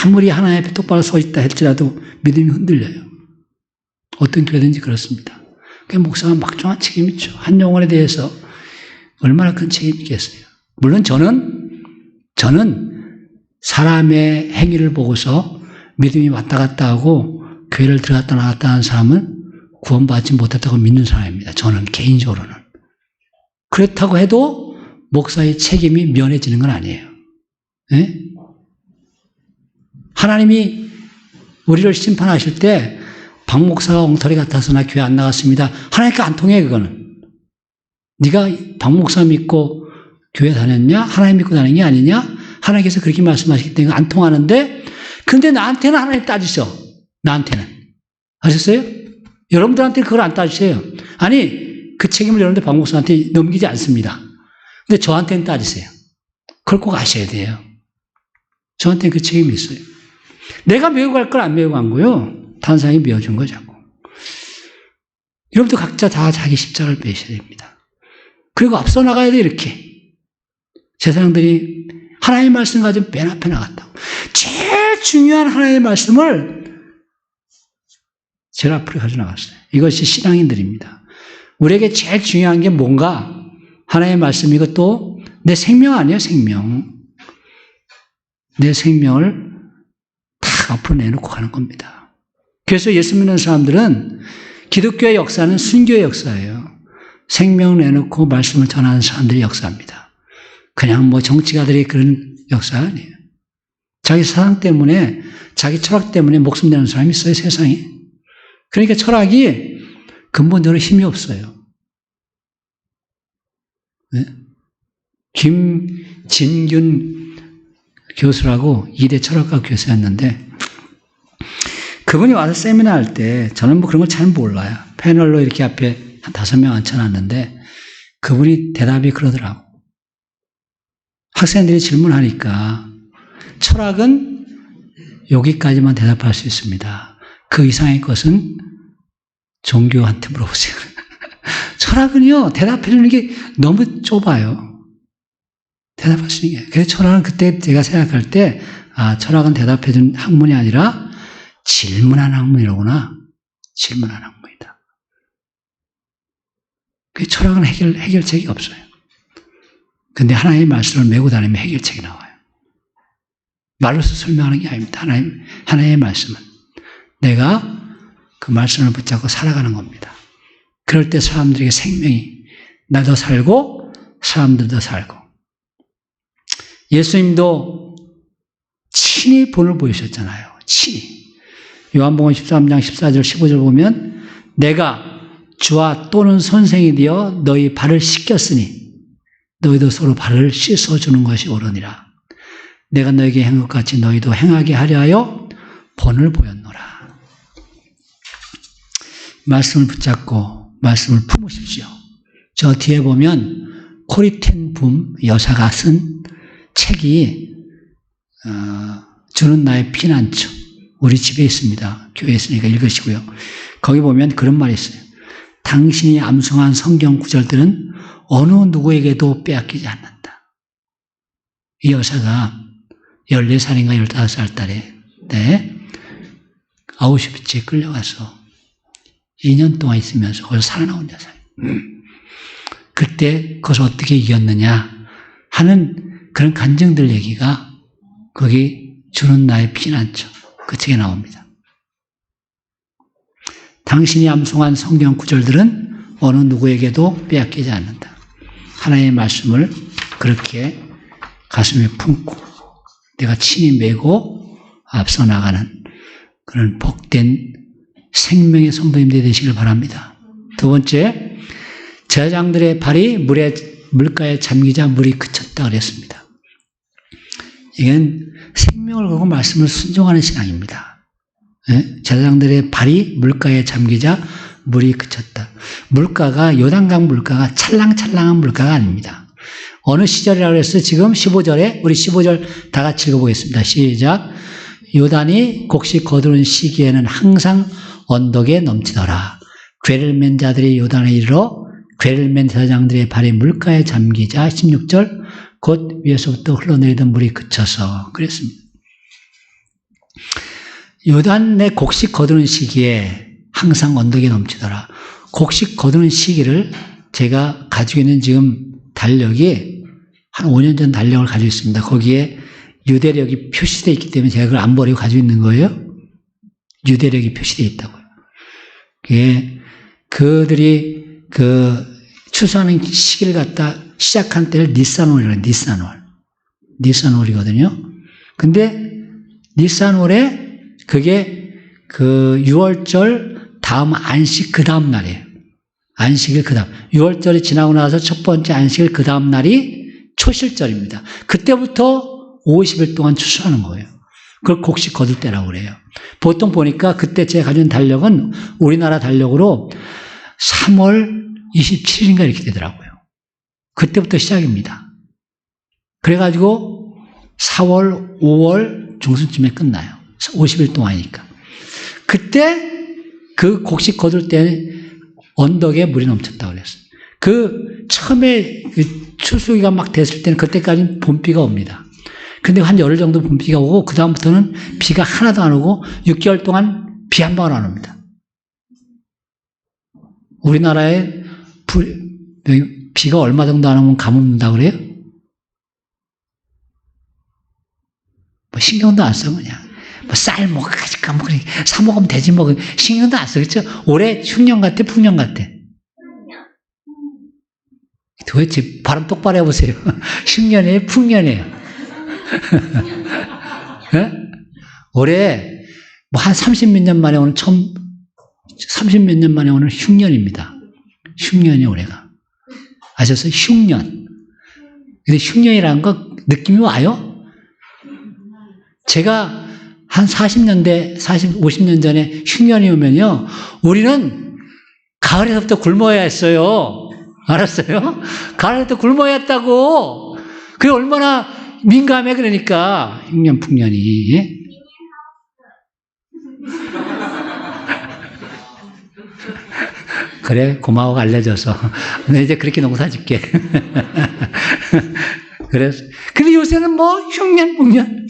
아무리 하나님 앞에 똑바로 서 있다 할지라도 믿음이 흔들려요. 어떤 교회든지 그렇습니다. 그 목사가 막중한 책임이 있죠. 한 영혼에 대해서 얼마나 큰 책임이 있겠어요. 물론 저는 사람의 행위를 보고서 믿음이 왔다 갔다 하고 교회를 들어갔다 나갔다 하는 사람은 구원받지 못했다고 믿는 사람입니다. 저는 개인적으로는. 그렇다고 해도 목사의 책임이 면해지는 건 아니에요. 네? 하나님이 우리를 심판하실 때 박 목사가 엉터리 같아서 나 교회 안 나갔습니다. 하나님께 안 통해 그거는. 네가 박 목사 믿고 교회 다녔냐? 하나님 믿고 다닌 게 아니냐? 하나님께서 그렇게 말씀하시기 때문에 안 통하는데 근데 나한테는 하나님 따지셔. 나한테는. 아셨어요? 여러분들한테 그걸 안 따지세요. 아니 그 책임을 여러분들 박 목사한테 넘기지 않습니다. 근데 저한테는 따지세요. 그걸 꼭 아셔야 돼요. 저한테는 그 책임이 있어요. 내가 메고 갈 걸 안 메고 간 거요. 다른 사람이 메어준 거자고. 여러분들 각자 다 자기 십자가를 메셔야 됩니다. 그리고 앞서 나가야 돼 이렇게. 제사장들이 하나님의 말씀 가지고 맨 앞에 나갔다고. 제일 중요한 하나님의 말씀을 제일 앞으로 가져 나갔어요. 이것이 신앙인들입니다. 우리에게 제일 중요한 게 뭔가? 하나님의 말씀, 이것도 내 생명 아니에요, 생명. 내 생명을 다 앞으로 내놓고 가는 겁니다. 그래서 예수 믿는 사람들은 기독교의 역사는 순교의 역사예요. 생명을 내놓고 말씀을 전하는 사람들의 역사입니다. 그냥 뭐 정치가들이 그런 역사가 아니에요. 자기 사상 때문에, 자기 철학 때문에 목숨 내는 사람이 있어요, 세상에. 그러니까 철학이 근본적으로 힘이 없어요. 네? 김진균 교수라고 2대 철학과 교수였는데 그분이 와서 세미나 할 때 저는 뭐 그런 걸 잘 몰라요. 패널로 이렇게 앞에 한 5명 앉혀놨는데 그분이 대답이 그러더라고. 학생들이 질문하니까 철학은 여기까지만 대답할 수 있습니다. 그 이상의 것은 종교한테 물어보세요. 철학은요, 대답해주는 게 너무 좁아요. 대답할 수 있는 게. 그래서 철학은 그때 제가 생각할 때, 철학은 대답해준 학문이 아니라 질문하는 학문이로구나. 질문하는 학문이다. 그 철학은 해결책이 없어요. 근데 하나님의 말씀을 메고 다니면 해결책이 나와요. 말로서 설명하는 게 아닙니다. 하나님의 말씀은. 내가 그 말씀을 붙잡고 살아가는 겁니다. 그럴 때 사람들에게 생명이, 나도 살고 사람들도 살고. 예수님도 친히 본을 보이셨잖아요. 친히. 요한복음 13장 14절 15절 보면 내가 주와 또는 선생이 되어 너희 발을 씻겼으니 너희도 서로 발을 씻어주는 것이 옳으니라. 내가 너에게 행한 것 같이 너희도 행하게 하려 하여 본을 보였노라. 말씀을 붙잡고 말씀을 품으십시오. 저 뒤에 보면 코리텐 붐 여사가 쓴 책이 주는 나의 피난처. 우리 집에 있습니다. 교회에 있으니까 읽으시고요. 거기 보면 그런 말이 있어요. 당신이 암송한 성경 구절들은 어느 누구에게도 빼앗기지 않는다. 이 여사가 14살인가 15살 딸에 아우슈비츠에 끌려가서 2년 동안 있으면서 거기서 살아나온 여사예요. 그때 그것을 어떻게 이겼느냐 하는 그런 간증들 얘기가 거기 주는 나의 피난처 그 책에 나옵니다. 당신이 암송한 성경 구절들은 어느 누구에게도 빼앗기지 않는다. 하나님의 말씀을 그렇게 가슴에 품고 내가 친히 메고 앞서 나가는 그런 복된 생명의 성도님들이 되시길 바랍니다. 두 번째, 제사장들의 발이 물가에 잠기자 물이 그쳤다 그랬습니다. 이건 생명을 걸고 말씀을 순종하는 신앙입니다. 제사장들의 발이 물가에 잠기자 물이 그쳤다. 물가가 요단강 물가가 찰랑찰랑한 물가가 아닙니다. 어느 시절이라고 했어요? 지금 15절에 우리 15절 다 같이 읽어보겠습니다. 시작. 요단이 곡식 거두는 시기에는 항상 언덕에 넘치더라. 궤를 맨 자들이 요단에 이르러 궤를 맨 제사장들의 발이 물가에 잠기자 16절 곧 위에서부터 흘러내리던 물이 그쳐서 그랬습니다. 요단의 곡식 거두는 시기에 항상 언덕에 넘치더라. 곡식 거두는 시기를 제가 가지고 있는 지금 달력이 한 5년 전 달력을 가지고 있습니다. 거기에 유대력이 표시되어 있기 때문에 제가 그걸 안 버리고 가지고 있는 거예요. 유대력이 표시되어 있다고요. 그게 그들이 그 추수하는 시기를 갖다 시작한 때를 니산월이라고 해요. 니산월이거든요. 근데 니산월에 그게 그 6월절 다음 안식 그 다음 날이에요. 안식일 그 다음. 6월절이 지나고 나서 첫 번째 안식일 그 다음 날이 초실절입니다. 그때부터 50일 동안 추수하는 거예요. 그걸 곡식 거둘 때라고 그래요. 보통 보니까 그때 제가 가진 달력은 우리나라 달력으로 3월 27일인가 이렇게 되더라고요. 그때부터 시작입니다. 그래가지고 4월, 5월 중순쯤에 끝나요. 50일 동안이니까. 그때 그 곡식 거둘 때 언덕에 물이 넘쳤다고 그랬어요. 그 처음에 그 추수기가 막 됐을 때는 그때까지는 봄비가 옵니다. 근데 한 열흘 정도 봄비가 오고 그다음부터는 비가 하나도 안 오고 6개월 동안 비 한 방울 안 옵니다. 우리나라에 비가 얼마 정도 안 오면 가뭄는다고 그래요? 뭐 신경도 안 써 그냥. 뭐 쌀 먹어 가지고 뭐 그래 사 먹으면 되지 뭐 신경도 안 써. 그렇죠? 올해 흉년 같아 풍년 같아? 도대체 발음 똑바로 해보세요. 흉년이에요 풍년이에요? 네? 올해 뭐 한 30몇 년 만에 오는 30몇 년 만에 오는 흉년입니다. 흉년이 올해가. 아셨어요? 흉년. 근데 흉년이라는 거 느낌이 와요? 제가 한 40년대, 50년 전에 흉년이 오면요, 우리는 가을에서부터 굶어야 했어요. 알았어요? 가을에서부터 굶어야 했다고. 그게 얼마나 민감해, 그러니까. 흉년, 풍년이. 그래, 고마워, 알려줘서. 근데 이제 그렇게 농사 짓게. 그래서. 근데 요새는 뭐, 흉년, 풍년.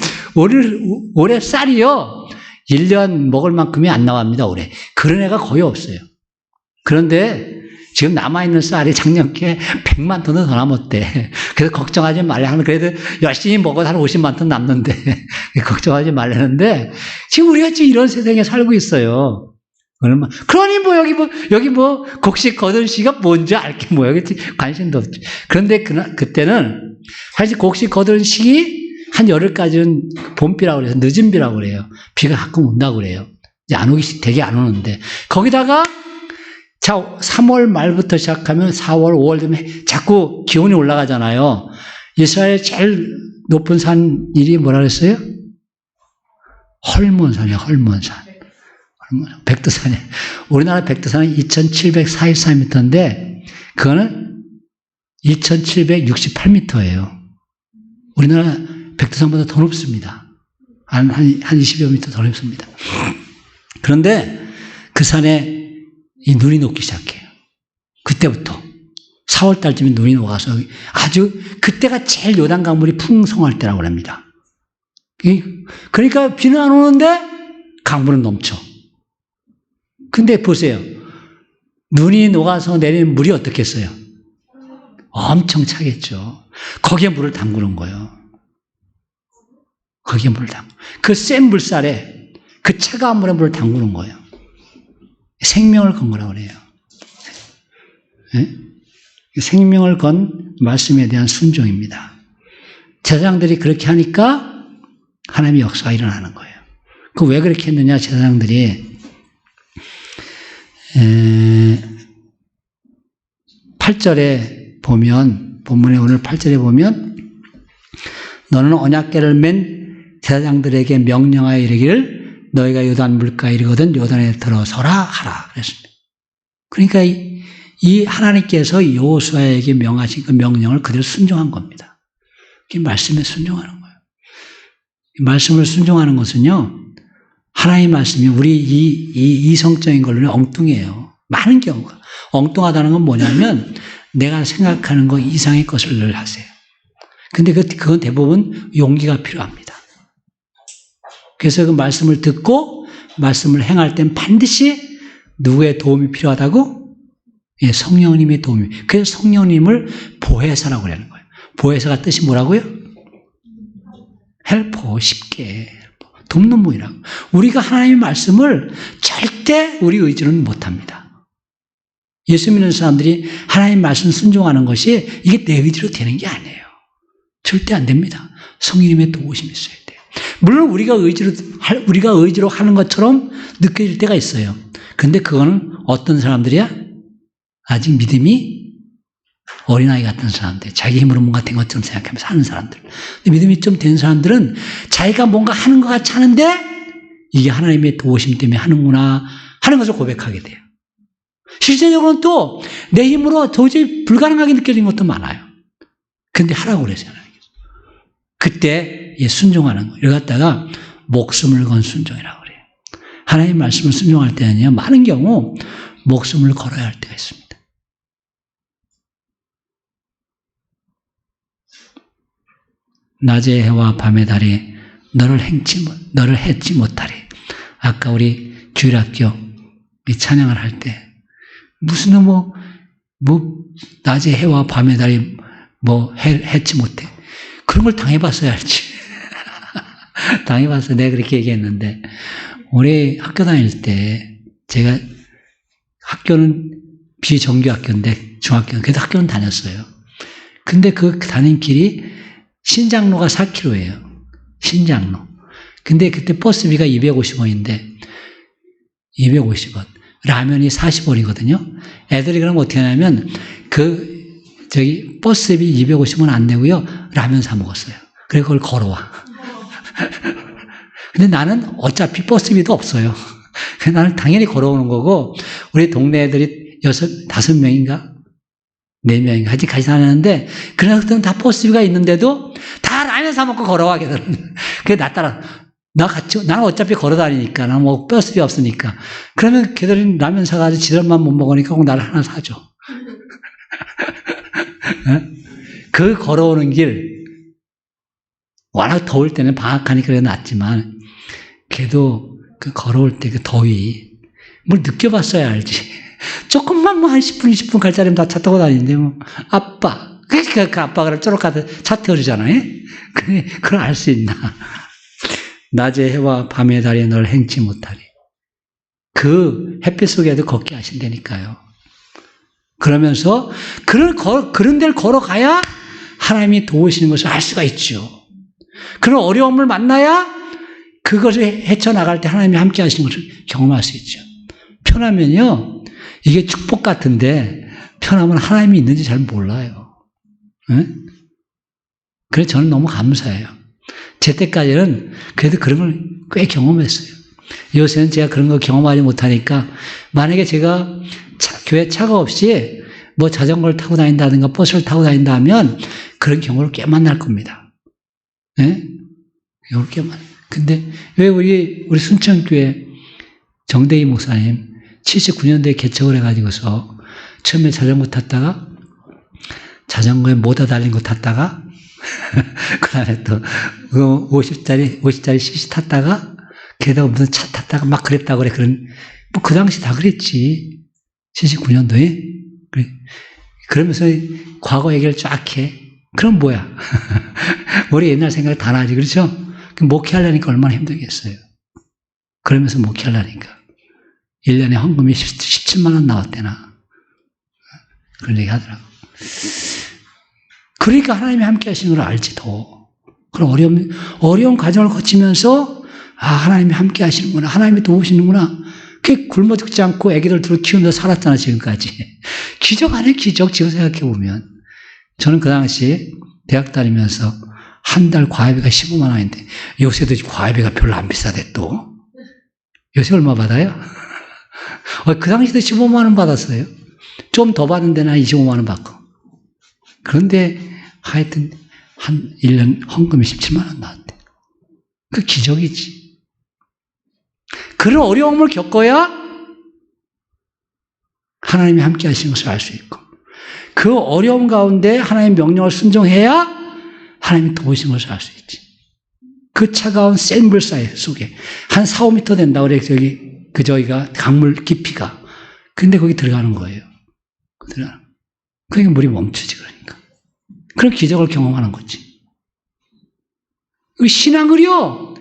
올해 쌀이요, 1년 먹을 만큼이 안 나옵니다, 올해. 그런 애가 거의 없어요. 그런데 지금 남아있는 쌀이 작년께 100만 톤은 더 남았대. 그래서 걱정하지 말라 하는, 그래도 열심히 먹어도 한 50만 톤 남는데, 걱정하지 말라는데, 지금 우리가 지금 이런 세상에 살고 있어요. 그러니 뭐 여기 뭐 곡식 거둔 시가 뭔지 알게 뭐 여기 관심도 없지. 그런데 그때는 사실 곡식 거둔 시기 한 열흘까지는 봄비라고 그래서 늦은 비라고 그래요. 비가 가끔 온다고 그래요. 이제 안 오기 되게 안 오는데 거기다가 자 3월 말부터 시작하면 4월, 5월 되면 자꾸 기온이 올라가잖아요. 이스라엘 제일 높은 산 일이 뭐라 그랬어요? 헐몬산이에요. 헐몬산. 백두산에. 우리나라 백두산은 2,744m인데 그거는 2,768m예요. 우리나라 백두산보다 더 높습니다. 한 20여 미터 더 높습니다. 그런데 그 산에 이 눈이 녹기 시작해요. 그때부터 4월 달쯤에 눈이 녹아서 아주 그때가 제일 요단 강물이 풍성할 때라고 합니다. 그러니까 비는 안 오는데 강물은 넘쳐. 근데 보세요. 눈이 녹아서 내리는 물이 어떻겠어요? 엄청 차겠죠. 거기에 물을 담그는 거예요. 거기에 물을 담그. 그 센 물살에 그 차가운 물에 물을 담그는 거예요. 생명을 건 거라고 그래요. 네? 생명을 건 말씀에 대한 순종입니다. 제사장들이 그렇게 하니까 하나님의 역사가 일어나는 거예요. 그 왜 그렇게 했느냐, 제사장들이 8절에 보면, 본문에 오늘 8절에 보면, 너는 언약궤를 맨 제사장들에게 명령하여 이르기를 너희가 요단 물가에 이르거든 요단에 들어서라 하라 그랬습니다. 그러니까 이 하나님께서 여호수아에게 명하신 그 명령을 그대로 순종한 겁니다. 이 말씀에 순종하는 거예요. 이 말씀을 순종하는 것은요, 하나님의 말씀이 우리 이성적인 걸로는 엉뚱해요. 많은 경우가. 엉뚱하다는 건 뭐냐면 내가 생각하는 것 이상의 것을 늘 하세요. 근데 그건 대부분 용기가 필요합니다. 그래서 그 말씀을 듣고 말씀을 행할 땐 반드시 누구의 도움이 필요하다고? 예, 성령님의 도움이. 그래서 성령님을 보혜사라고 하는 거예요. 보혜사가 뜻이 뭐라고요? 헬퍼, 쉽게. 돕는 분이라고. 우리가 하나님의 말씀을 절대 우리 의지로는 못합니다. 예수 믿는 사람들이 하나님의 말씀 순종하는 것이 이게 내 의지로 되는 게 아니에요. 절대 안 됩니다. 성령님의 도우심이 있어야 돼요. 물론 우리가 의지로 하는 것처럼 느껴질 때가 있어요. 근데 그거는 어떤 사람들이야? 아직 믿음이 어린아이 같은 사람들, 자기 힘으로 뭔가 된 것처럼 생각하면서 하는 사람들. 근데 믿음이 좀 된 사람들은 자기가 뭔가 하는 것 같이 하는데 이게 하나님의 도우심 때문에 하는구나 하는 것을 고백하게 돼요. 실제적으로는 또 내 힘으로 도저히 불가능하게 느껴지는 것도 많아요. 근데 하라고 그러세요. 그때 순종하는 거. 이걸 갖다가 목숨을 건 순종이라고 그래요. 하나님의 말씀을 순종할 때는요, 많은 경우 목숨을 걸어야 할 때가 있습니다. 낮의 해와 밤의 달이 너를 해치 못하리. 아까 우리 주일학교 찬양을 할 때 무슨 낮의 해와 밤의 달이 해치 못해. 그런 걸 당해봤어야 알지. 당해봤어. 내가 그렇게 얘기했는데 우리 학교 다닐 때 제가 학교는 비정규 학교인데 중학교는 그래도 학교는 다녔어요. 근데 그 다닌 길이 신장로가 4km예요. 신장로. 근데 그때 버스비가 250원인데 250원. 라면이 40원이거든요. 애들이 그럼 어떻게 하냐면 버스비 250원 안 내고요. 라면 사 먹었어요. 그래 그걸 걸어와. 근데 나는 어차피 버스비도 없어요. 나는 당연히 걸어오는 거고 우리 동네 애들이 5명인가? 4명인가? 아직 같이 다녔는데 그런 다 버스비가 있는데도 다 라면 사 먹고 걸어와, 걔들은. 그게 나 따라. 나는 어차피 걸어 다니니까. 나는 버스비 없으니까. 그러면 걔들은 라면 사가지고 지들만 못 먹으니까 꼭 나를 하나 사줘. 그 걸어오는 길, 워낙 더울 때는 방학하니까 그래 낫지만, 걔도 그 걸어올 때 그 더위, 뭘 느껴봤어야 알지. 조금만 한 10분, 20분 갈 자리면 다 차 타고 다니는데, 아빠. 그러니까 그 아빠가 저렇게 가서 차 태워주잖아요. 그걸 알 수 있나. 낮의 해와 밤의 달이 널 행치 못하리. 그 햇빛 속에도 걷게 하신다니까요. 그러면서 그런 데를 걸어가야 하나님이 도우시는 것을 알 수가 있죠. 그런 어려움을 만나야 그것을 헤쳐나갈 때 하나님이 함께 하시는 것을 경험할 수 있죠. 편하면요, 이게 축복 같은데 편하면 하나님이 있는지 잘 몰라요. 그래서 저는 너무 감사해요. 제 때까지는 그래도 그런 걸 꽤 경험했어요. 요새는 제가 그런 거 경험하지 못하니까 만약에 제가 교회 차가 없이 자전거를 타고 다닌다든가 버스를 타고 다닌다 하면 그런 경우를 꽤 만날 겁니다. 경우를 꽤 만나요. 근데 왜 우리 순천교회 정대희 목사님 79년도에 개척을 해가지고서 처음에 자전거 탔다가 자전거에 모터 달린 거 탔다가 그 다음에 또 50짜리 CC 탔다가 게다가 무슨 차 탔다가 막 그랬다고 그래. 그 당시 다 그랬지. 79년도에. 그러면서 과거 얘기를 쫙 해. 그럼 뭐야? 우리 옛날 생각이 다 나지. 그렇죠? 목회하려니까 얼마나 힘들겠어요. 그러면서 목회하려니까. 1년에 헌금이 17만 원 나왔대나. 그런 얘기 하더라고. 그러니까 하나님이 함께 하시는 걸 알지, 더. 그럼 어려운 과정을 거치면서, 하나님이 함께 하시는구나. 하나님이 도우시는구나. 그게 굶어 죽지 않고 애기들 둘 키우면서 살았잖아, 지금까지. 기적 아니에요, 기적. 지금 생각해보면. 저는 그 당시 대학 다니면서 한 달 과외비가 15만 원인데, 요새도 과외비가 별로 안 비싸대, 또. 요새 얼마 받아요? 그 당시도 15만 원 받았어요. 좀 더 받은 데는 한 25만 원 받고. 그런데 하여튼 한 1년 헌금이 17만 원 나왔대. 그 기적이지. 그런 어려움을 겪어야 하나님이 함께 하시는 것을 알 수 있고, 그 어려움 가운데 하나님의 명령을 순종해야 하나님이 도우신 것을 알 수 있지. 그 차가운 센 물 사이 속에 한 4, 5m 된다 그래. 저희가 강물 깊이가. 근데 거기 들어가는 거예요. 그러니까 물이 멈추지, 그러니까. 그런 기적을 경험하는 거지. 신앙을요,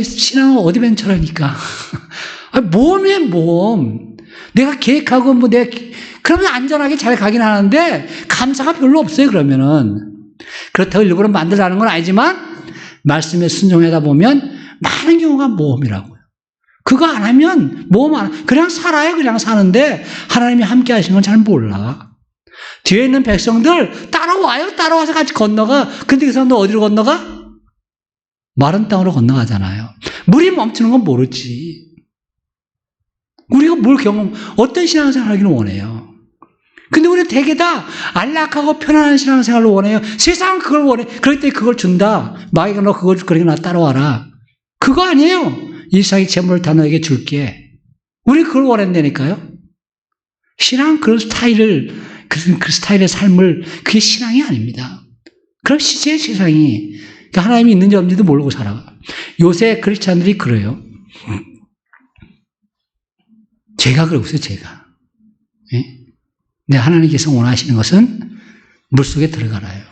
신앙은 어드벤처라니까. 모험이에요, 모험. 내가 계획하고, 그러면 안전하게 잘 가긴 하는데, 감사가 별로 없어요, 그러면은. 그렇다고 일부러 만들라는 건 아니지만, 말씀에 순종하다 보면, 많은 경우가 모험이라고요. 그거 안 하면, 그냥 살아요, 그냥 사는데, 하나님이 함께 하시는 건 잘 몰라. 뒤에 있는 백성들, 따라와서 같이 건너가. 근데 그 사람들 어디로 건너가? 마른 땅으로 건너가잖아요. 물이 멈추는 건 모르지. 우리가 어떤 신앙생활 하기는 원해요. 근데 우리 대개 다 안락하고 편안한 신앙생활을 원해요. 세상은 그걸 원해. 그럴 때 그걸 준다. 마귀가 너 그걸 그러니까 나 따라와라. 그거 아니에요. 일상의 재물을 다 너에게 줄게. 우리 그걸 원한다니까요. 신앙은 그런 스타일을, 그 스타일의 삶을, 그게 신앙이 아닙니다. 그럼 시제의 세상이, 하나님이 있는지 없는지도 모르고 살아가. 요새 크리스찬들이 그래요. 제가 그러고 있어요, 제가. 예? 근데 하나님께서 원하시는 것은 물속에 들어가라요.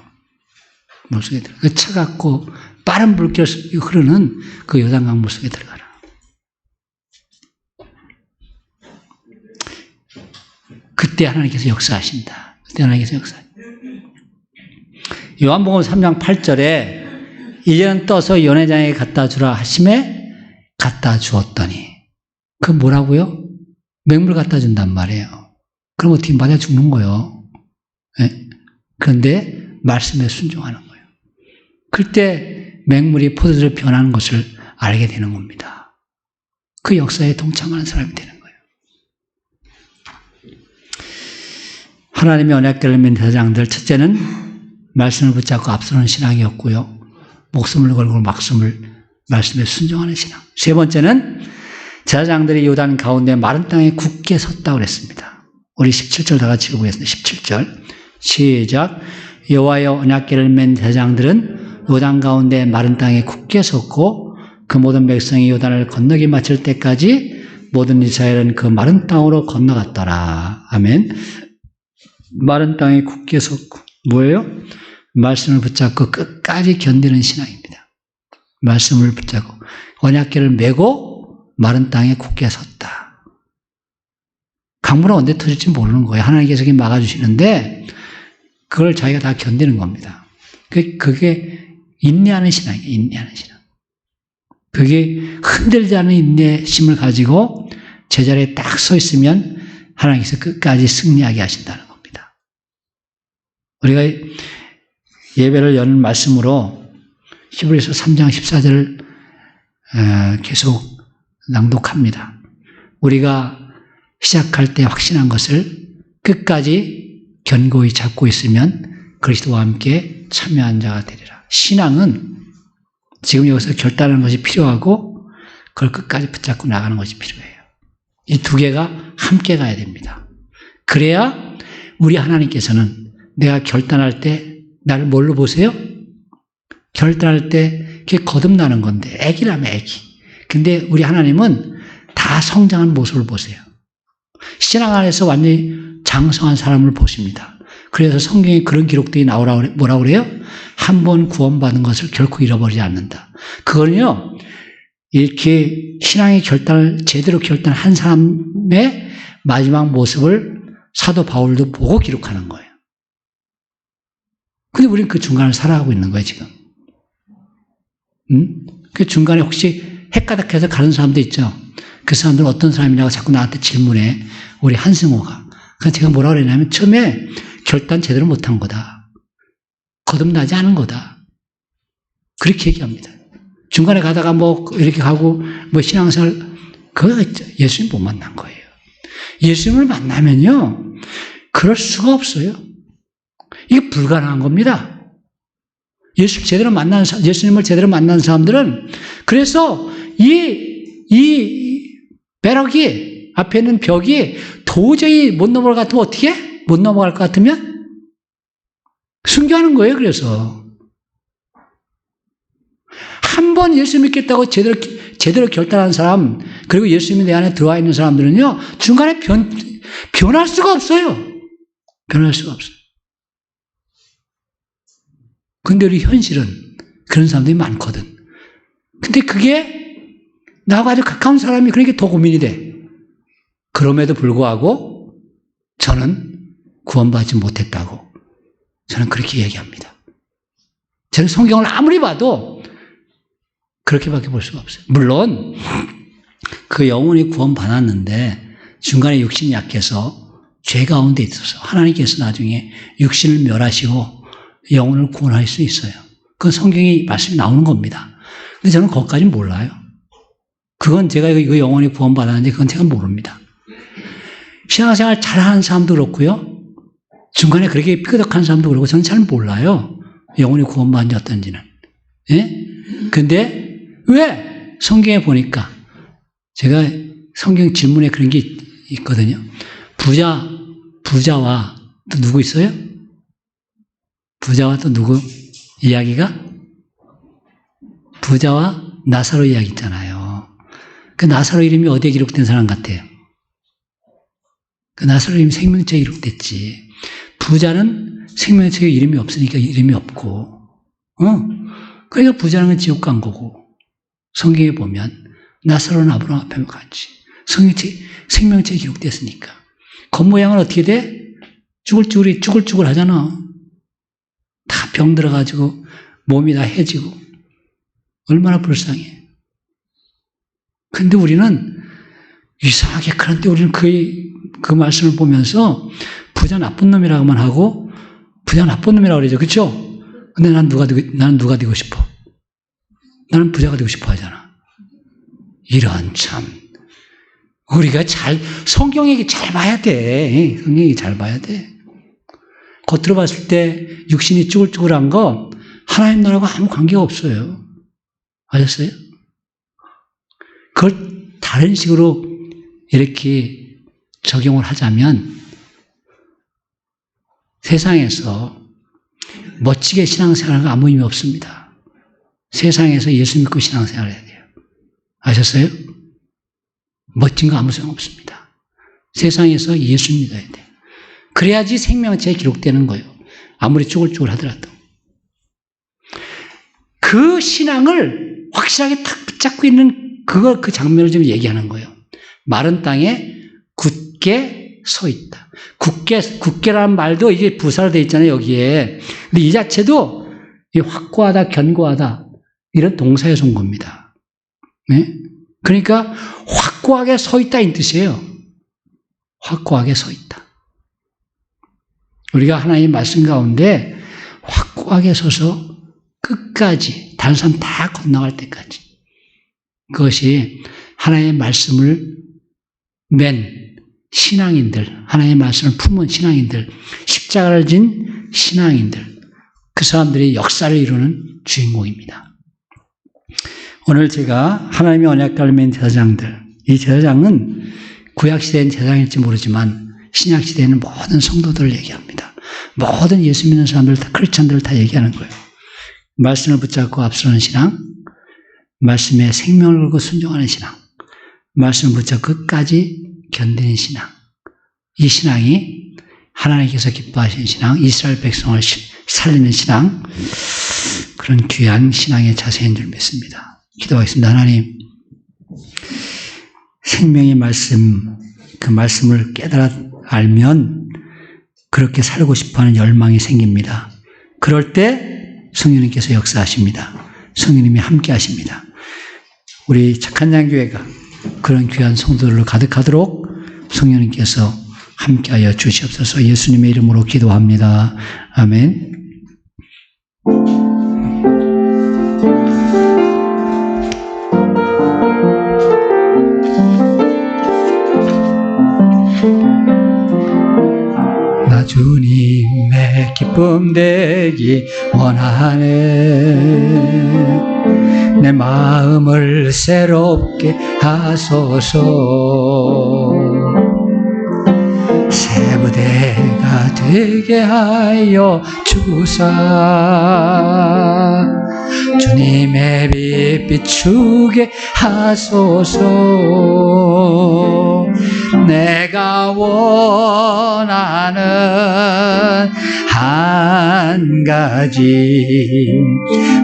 물속에 들어가. 차갑고 빠른 물결 흐르는 그 요단강 물속에 들어가라. 그때 하나님께서 역사하신다. 그때 하나님께서 역사하신다. 요한복음 3장 8절에 이제는 떠서 연회장에 갖다 주라 하심에 갖다 주었더니, 그 뭐라고요? 맹물 갖다 준단 말이에요. 그럼 어떻게 맞아 죽는 거예요? 네? 그런데 말씀에 순종하는 거예요. 그때 맹물이 포도주로 변하는 것을 알게 되는 겁니다. 그 역사에 동참하는 사람이 되는 거예요. 하나님의 언약궤를 맨 제사장들, 첫째는 말씀을 붙잡고 앞서는 신앙이었고요. 목숨을 걸고 말씀에 순종하는 신앙. 세 번째는 제사장들이 요단 가운데 마른 땅에 굳게 섰다고 그랬습니다. 우리 17절 다 같이 읽어보겠습니다. 17절 시작. 여호와의 언약궤를 맨 제사장들은 요단 가운데 마른 땅에 굳게 섰고 그 모든 백성이 요단을 건너기 마칠 때까지 모든 이스라엘은 그 마른 땅으로 건너갔더라. 아멘. 마른 땅에 굳게 섰고 뭐예요? 말씀을 붙잡고 끝까지 견디는 신앙입니다. 말씀을 붙잡고 언약궤를 메고 마른 땅에 굳게 섰다. 강물은 언제 터질지 모르는 거예요. 하나님께서 막아주시는데 그걸 자기가 다 견디는 겁니다. 그게 인내하는 신앙이에요. 인내하는 신앙. 그게 흔들지 않은 인내심을 가지고 제자리에 딱 서 있으면 하나님께서 끝까지 승리하게 하신다는 겁니다. 우리가 예배를 여는 말씀으로 히브리서 3장 14절을 계속 낭독합니다. 우리가 시작할 때 확신한 것을 끝까지 견고히 잡고 있으면 그리스도와 함께 참여한 자가 되리라. 신앙은 지금 여기서 결단하는 것이 필요하고 그걸 끝까지 붙잡고 나가는 것이 필요해요. 이 두 개가 함께 가야 됩니다. 그래야 우리 하나님께서는 내가 결단할 때 나를 뭘로 보세요? 결단할 때 그게 거듭나는 건데 애기라면 애기. 근데 우리 하나님은 다 성장한 모습을 보세요. 신앙 안에서 완전히 장성한 사람을 보십니다. 그래서 성경에 그런 기록들이 뭐라고 그래요? 한 번 구원받은 것을 결코 잃어버리지 않는다. 그거는요, 이렇게 신앙의 결단을 제대로 결단한 사람의 마지막 모습을 사도 바울도 보고 기록하는 거예요. 근데 우리는 그 중간을 살아가고 있는 거예요, 지금. 그 중간에 혹시 헷가닥해서 가는 사람도 있죠. 그 사람들은 어떤 사람이냐고 자꾸 나한테 질문해. 우리 한승호가. 그래서 제가 뭐라고 그랬냐면 처음에 결단 제대로 못한 거다. 거듭나지 않은 거다. 그렇게 얘기합니다. 중간에 가다가 이렇게 가고 신앙생활 그거 예수님 못 만난 거예요. 예수님을 만나면요 그럴 수가 없어요. 이게 불가능한 겁니다. 예수님을 제대로 만난 사람들은 그래서 이 배럭이 앞에 있는 벽이 도저히 못 넘어갈 것 같으면 어떻게 해? 못 넘어갈 것 같으면 순교하는 거예요. 그래서 한 번 예수 믿겠다고 제대로 결단한 사람, 그리고 예수님이 내 안에 들어와 있는 사람들은요 중간에 변할 수가 없어요. 변할 수가 없어요. 근데 우리 현실은 그런 사람들이 많거든. 근데 그게 나하고 아주 가까운 사람이 그러니까 더 고민이 돼. 그럼에도 불구하고 저는 구원받지 못했다고 저는 그렇게 얘기합니다. 저는 성경을 아무리 봐도 그렇게밖에 볼 수가 없어요. 물론 그 영혼이 구원받았는데 중간에 육신이 약해서 죄 가운데 있어서 하나님께서 나중에 육신을 멸하시고 영혼을 구원할 수 있어요. 그건 성경이 말씀이 나오는 겁니다. 근데 저는 거기까지는 몰라요. 그건 제가 이거 영혼이 구원받았는지 그건 제가 모릅니다. 신앙생활 잘하는 사람도 그렇고요. 중간에 그렇게 삐그덕한 사람도 그렇고 저는 잘 몰라요. 영혼이 구원받은지 어떤지는. 예? 근데 왜? 성경에 보니까 제가 성경 질문에 그런 게 있거든요. 부자와 또 누구 있어요? 부자와 또 누구 이야기가? 부자와 나사로 이야기 있잖아요. 그 나사로 이름이 어디에 기록된 사람 같아요? 그 나사로 이름이 생명책에 기록됐지. 부자는 생명책에 이름이 없으니까 이름이 없고, 그러니까 부자는 지옥 간 거고, 성경에 보면 나사로는 아브라함 앞에 갔지. 생명책에 기록됐으니까. 겉모양은 어떻게 돼? 쭈글쭈글 하잖아. 다 병 들어가지고 몸이 다 해지고 얼마나 불쌍해. 근데 우리는 이상하게 그런데 우리는 그 말씀을 보면서 부자 나쁜 놈이라고만 하고 부자 나쁜 놈이라고 그러죠. 그렇죠? 근데 나는 누가 되고 싶어? 나는 부자가 되고 싶어 하잖아. 이런 참 우리가 성경 얘기 잘 봐야 돼. 성경 얘기 잘 봐야 돼. 겉으로 봤을 때 육신이 쭈글쭈글한 거 하나님 나라하고 아무 관계가 없어요. 아셨어요? 그걸 다른 식으로 이렇게 적용을 하자면 세상에서 멋지게 신앙생활하는 거 아무 의미 없습니다. 세상에서 예수 믿고 신앙생활을 해야 돼요. 아셨어요? 멋진 거 아무 소용 없습니다. 세상에서 예수 믿어야 돼요. 그래야지 생명체에 기록되는 거예요. 아무리 쭈글쭈글 하더라도. 그 신앙을 확실하게 탁 붙잡고 있는 그 장면을 좀 얘기하는 거예요. 마른 땅에 굳게 서 있다. 굳게라는 말도 이게 부사로 되어 있잖아요, 여기에. 근데 이 자체도 확고하다, 견고하다, 이런 동사에서 온 겁니다. 네? 그러니까 확고하게 서 있다 이 뜻이에요. 확고하게 서 있다. 우리가 하나님의 말씀 가운데 확고하게 서서 끝까지 다른 사람 다 건너갈 때까지 그것이 하나님의 말씀을 맨 신앙인들, 하나님의 말씀을 품은 신앙인들, 십자가를 진 신앙인들, 그 사람들이 역사를 이루는 주인공입니다. 오늘 제가 하나님의 언약궤를 맨 제사장들, 이 제사장은 구약시대엔 제사장일지 모르지만 신약시대에는 모든 성도들을 얘기합니다. 모든 예수 믿는 사람들, 크리스찬들을 다 얘기하는 거예요. 말씀을 붙잡고 앞서는 신앙, 말씀에 생명을 걸고 순종하는 신앙, 말씀을 붙잡고 끝까지 견디는 신앙. 이 신앙이 하나님께서 기뻐하시는 신앙, 이스라엘 백성을 살리는 신앙, 그런 귀한 신앙의 자세인 줄 믿습니다. 기도하겠습니다. 하나님, 생명의 말씀, 그 말씀을 깨달아 알면 그렇게 살고 싶어하는 열망이 생깁니다. 그럴 때 성령님께서 역사하십니다. 성령님이 함께 하십니다. 우리 착한 양교회가 그런 귀한 성도들로 가득하도록 성령님께서 함께하여 주시옵소서. 예수님의 이름으로 기도합니다. 아멘. 나 주님의 기쁨 되기 원하네. 내 마음을 새롭게 하소서. 새 부대가 되게 하여 주사 주님의 빛 비추게 하소서. 내가 원하는 한 가지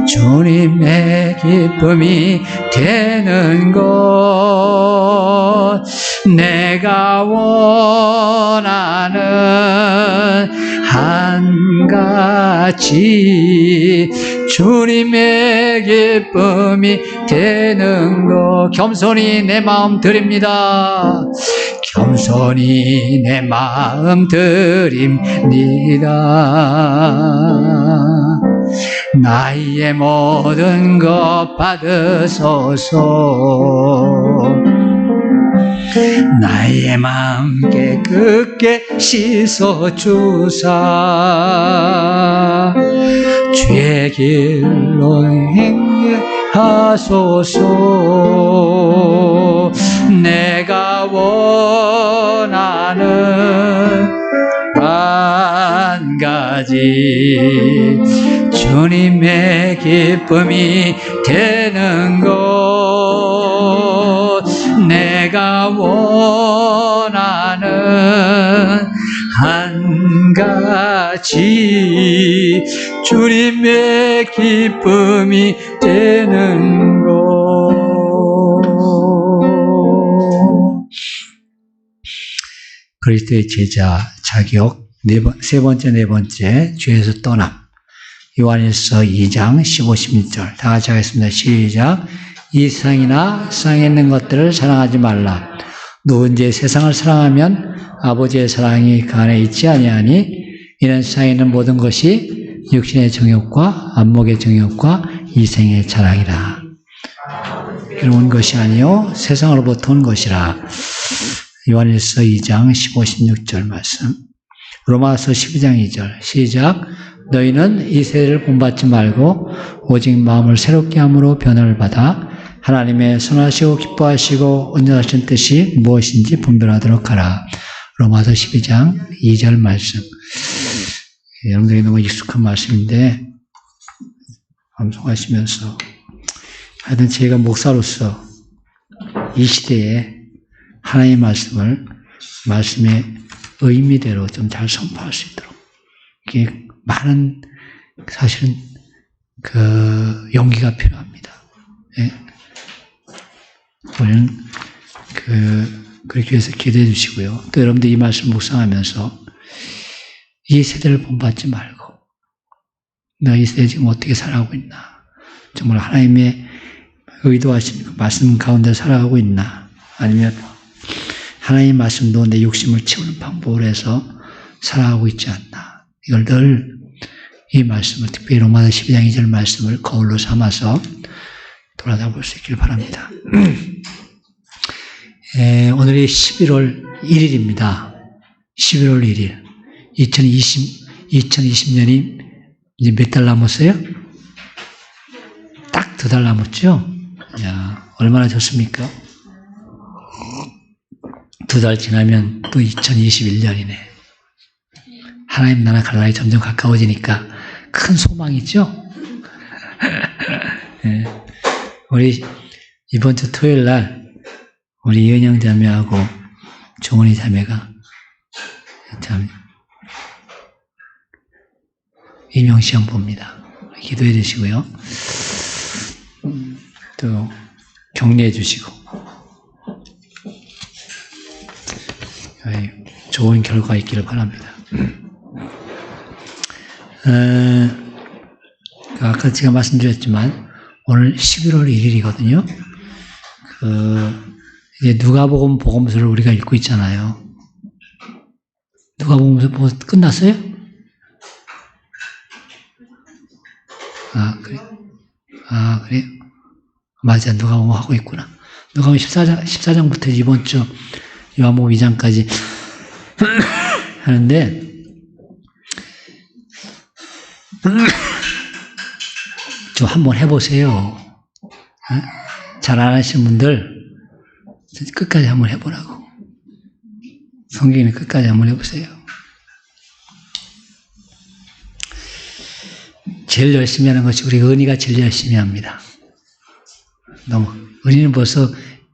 주님의 기쁨이 되는 것. 내가 원하는 한 가지 주님의 기쁨이 되는 것. 겸손히 내 마음 드립니다. 겸손히 내 마음 드립니다. 나의 모든 것 받으소서. 나의 마음 깨끗게 씻어주사 주의 길로 행하게 하소서. 내가 원하는 한 가지 주님의 기쁨이 되는 것. 내가 원하는 한 가지 주님의 기쁨이 되는 것. 그리스도의 제자 자격 세 번째, 네 번째, 죄에서 떠남. 요한일서 2장 15, 16절. 다 같이 하겠습니다. 시작. 이 세상이나 세상에 있는 것들을 사랑하지 말라. 누구든지 세상을 사랑하면 아버지의 사랑이 그 안에 있지 아니하니 이는 세상에 있는 모든 것이 육신의 정욕과 안목의 정욕과 이생의 자랑이라. 온 것이 아니요 세상으로부터 온 것이라. 요한일서 2장 15, 16절 말씀. 로마서 12장 2절 시작. 너희는 이 세대를 본받지 말고 오직 마음을 새롭게 함으로 변화를 받아 하나님의 선하시고 기뻐하시고 온전하신 뜻이 무엇인지 분별하도록 하라. 로마서 12장 2절 말씀. 여러분들이 너무 익숙한 말씀인데 방송하시면서 하여튼 제가 목사로서 이 시대에 하나님의 말씀의 의미대로 좀 잘 선포할 수 있도록 이게 많은 사실은 용기가 필요합니다. 예. 우리는 그렇게 해서 기도해 주시고요. 또 여러분들 이 말씀 묵상하면서 이 세대를 본받지 말고 나 이 세대 지금 어떻게 살아가고 있나? 정말 하나님의 의도하신 그 말씀 가운데 살아가고 있나? 아니면 하나님의 말씀도 내 욕심을 채우는 방법으로 해서 살아가고 있지 않나? 이걸 늘 이 말씀을, 특별히 로마서 12장 2절 말씀을 거울로 삼아서 돌아다볼 수 있길 바랍니다. 오늘이 11월 1일입니다. 11월 1일. 2020년이 이제 몇 달 남았어요? 딱 2달 남았죠? 야, 얼마나 좋습니까? 2달 지나면 또 2021년이네. 하나님 나라 갈 날이 점점 가까워지니까 큰 소망이죠? 네. 우리 이번 주 토요일 날 우리 이은영 자매하고 종원이 자매가 참 임용시험 봅니다. 기도해 주시고요. 또 격려해 주시고 좋은 결과 있기를 바랍니다. 아까 제가 말씀드렸지만 오늘 11월 1일이거든요. 이제 누가복음 복음서를 우리가 읽고 있잖아요. 누가복음서 뭐 끝났어요? 그래. 그래. 맞아. 누가복음 하고 있구나. 누가복음 14장부터 이번 주 요한복음 2장까지 하는데 좀 한번 해보세요. 잘 안 하시는 분들 끝까지 한번 해보라고. 성경에는 끝까지 한번 해보세요. 제일 열심히 하는 것이 우리 은희가 제일 열심히 합니다. 너무 은희는 벌써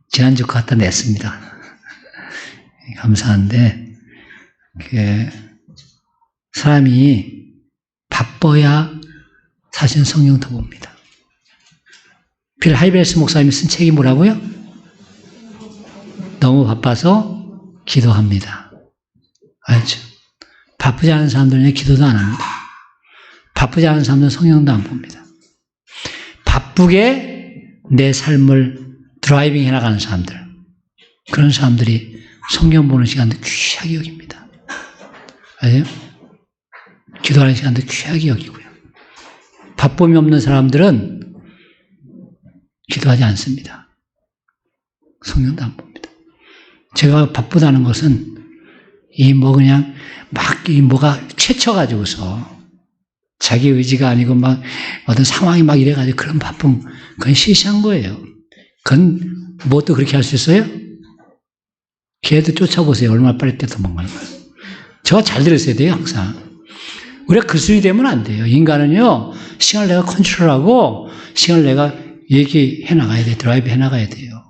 지난주 거 갖다 냈습니다. 감사한데 사람이 바빠야 사실 성경 더 봅니다. 빌 하이벨스 목사님이 쓴 책이 뭐라고요? 너무 바빠서 기도합니다. 알죠? 바쁘지 않은 사람들은 기도도 안 합니다. 바쁘지 않은 사람들은 성경도 안 봅니다. 바쁘게 내 삶을 드라이빙 해나가는 사람들, 그런 사람들이 성경 보는 시간도 귀하게 여깁니다. 알죠? 기도하는 시간도 귀하게 여기고요. 바쁨이 없는 사람들은 기도하지 않습니다. 성경도 안 봅니다. 제가 바쁘다는 것은 그냥 뭐가 채쳐가지고서 자기 의지가 아니고 어떤 상황이 이래가지고 그런 바쁨, 그건 시시한 거예요. 그건 또 그렇게 할 수 있어요? 걔도 쫓아보세요. 얼마나 빨리 도망가는 거예요. 저가 잘 들었어야 돼요, 항상. 우리가 그 수준이 되면 안 돼요. 인간은요, 시간을 내가 컨트롤하고, 시간을 내가 얘기해 나가야 돼요. 드라이브 해 나가야 돼요.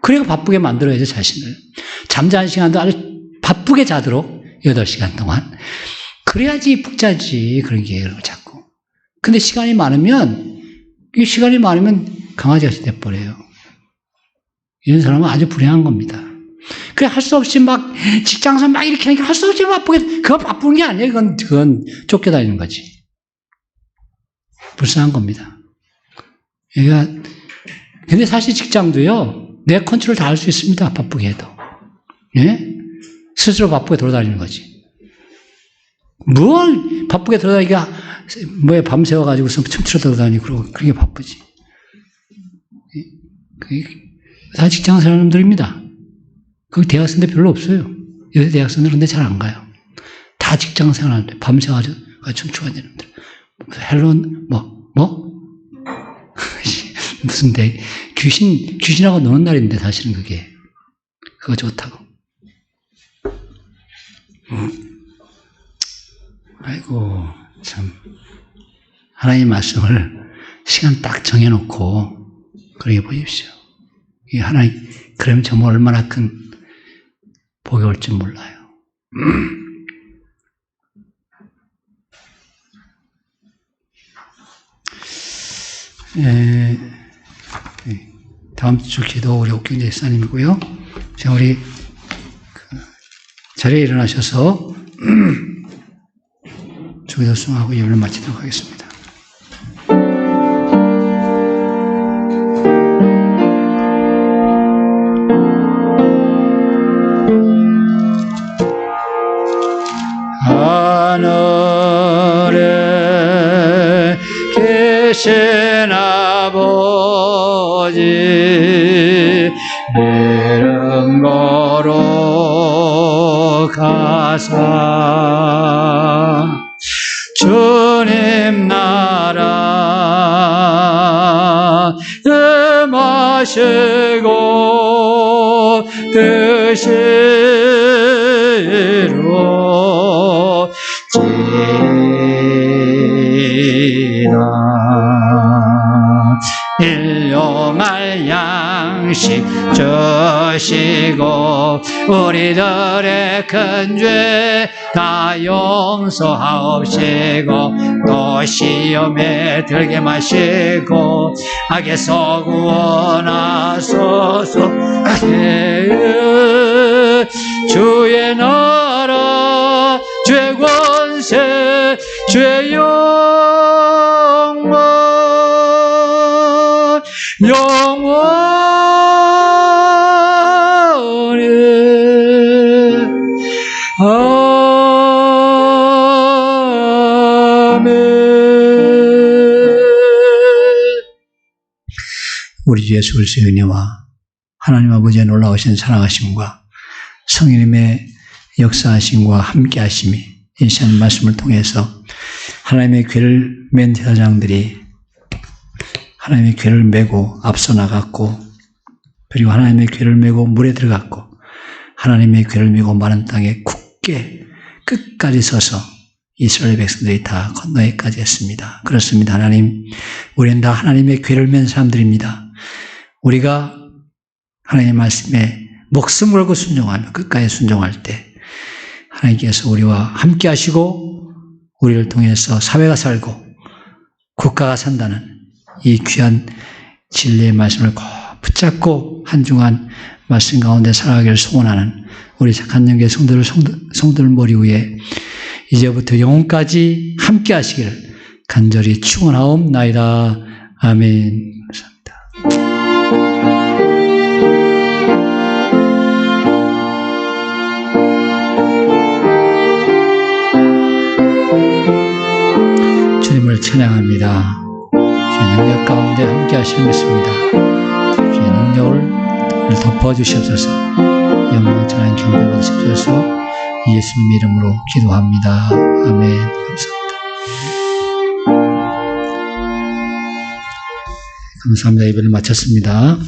그래야 바쁘게 만들어야죠, 자신을. 잠자는 시간도 아주 바쁘게 자도록 8시간 동안. 그래야지 푹 자지, 그런 게 자꾸. 근데 시간이 많으면 강아지같이 돼버려요. 이런 사람은 아주 불행한 겁니다. 그래, 할 수 없이 직장에서 이렇게 하니까 할 수 없이 바쁘게, 그거 바쁜 게 아니에요. 그건 쫓겨다니는 거지. 불쌍한 겁니다. 근데 사실 직장도요, 내 컨트롤 다 할 수 있습니다. 바쁘게 해도. 예? 스스로 바쁘게 돌아다니는 거지. 뭘 바쁘게 돌아다니기가, 밤새워가지고 춤추러 돌아다니고, 그러고, 그게 바쁘지. 그게 다 직장 사람들입니다. 거기 대학생들 별로 없어요. 요새 대학생들은 근데 잘 안 가요. 다 직장 생활하는데, 밤새가지고 춤추고 다니는데. 헬론, 무슨 귀신하고 노는 날인데, 사실은 그게. 그거 좋다고. 아이고, 참. 하나님의 말씀을 시간 딱 정해놓고, 그러게 보십시오. 이 하나님, 그러면 정말 얼마나 큰 복이 올 줄 몰라요. 다음 주 기도 우리 옥경재 집사님이고요. 자, 우리 자리에 일어나셔서 주기도 수행하고 예배를 마치도록 하겠습니다. 하늘에 계신 아버지 이름 거룩하사 주님 나라 임하시고 뜻이로 일용할 양식 주시고 우리들의 큰 죄 다 용서하옵시고 또 시험에 들게 마시고 악에서 구원하소서. 주의 나라 주의 권세 주의 영원 영원히 아멘. 우리 주 예수 그리스도의 은혜와 하나님 아버지의 놀라우신 사랑하심과 성령님의 역사하심과 함께하심이 이 시간 말씀을 통해서 하나님의 괴를 맨 제사장들이 하나님의 괴를 메고 앞서 나갔고, 그리고 하나님의 괴를 메고 물에 들어갔고, 하나님의 괴를 메고 마른 땅에 굳게 끝까지 서서 이스라엘 백성들이 다 건너기까지 했습니다. 그렇습니다. 하나님, 우리는 다 하나님의 괴를 맨 사람들입니다. 우리가 하나님의 말씀에 목숨 걸고 순종하며 끝까지 순종할 때 하나님께서 우리와 함께 하시고 우리를 통해서 사회가 살고 국가가 산다는 이 귀한 진리의 말씀을 꼭 붙잡고 한중한 말씀 가운데 살아가기를 소원하는 우리 착한 영계 성도들 머리 위에 이제부터 영혼까지 함께 하시기를 간절히 축원하옵나이다. 아멘. 감사합니다. 주님을 찬양합니다. 주의 능력 가운데 함께 하시는 것입니다. 주의 능력을 덮어주시옵소서. 영광 찬양 경배 받으시옵소서. 예수님 이름으로 기도합니다. 아멘. 감사합니다. 예배를 마쳤습니다.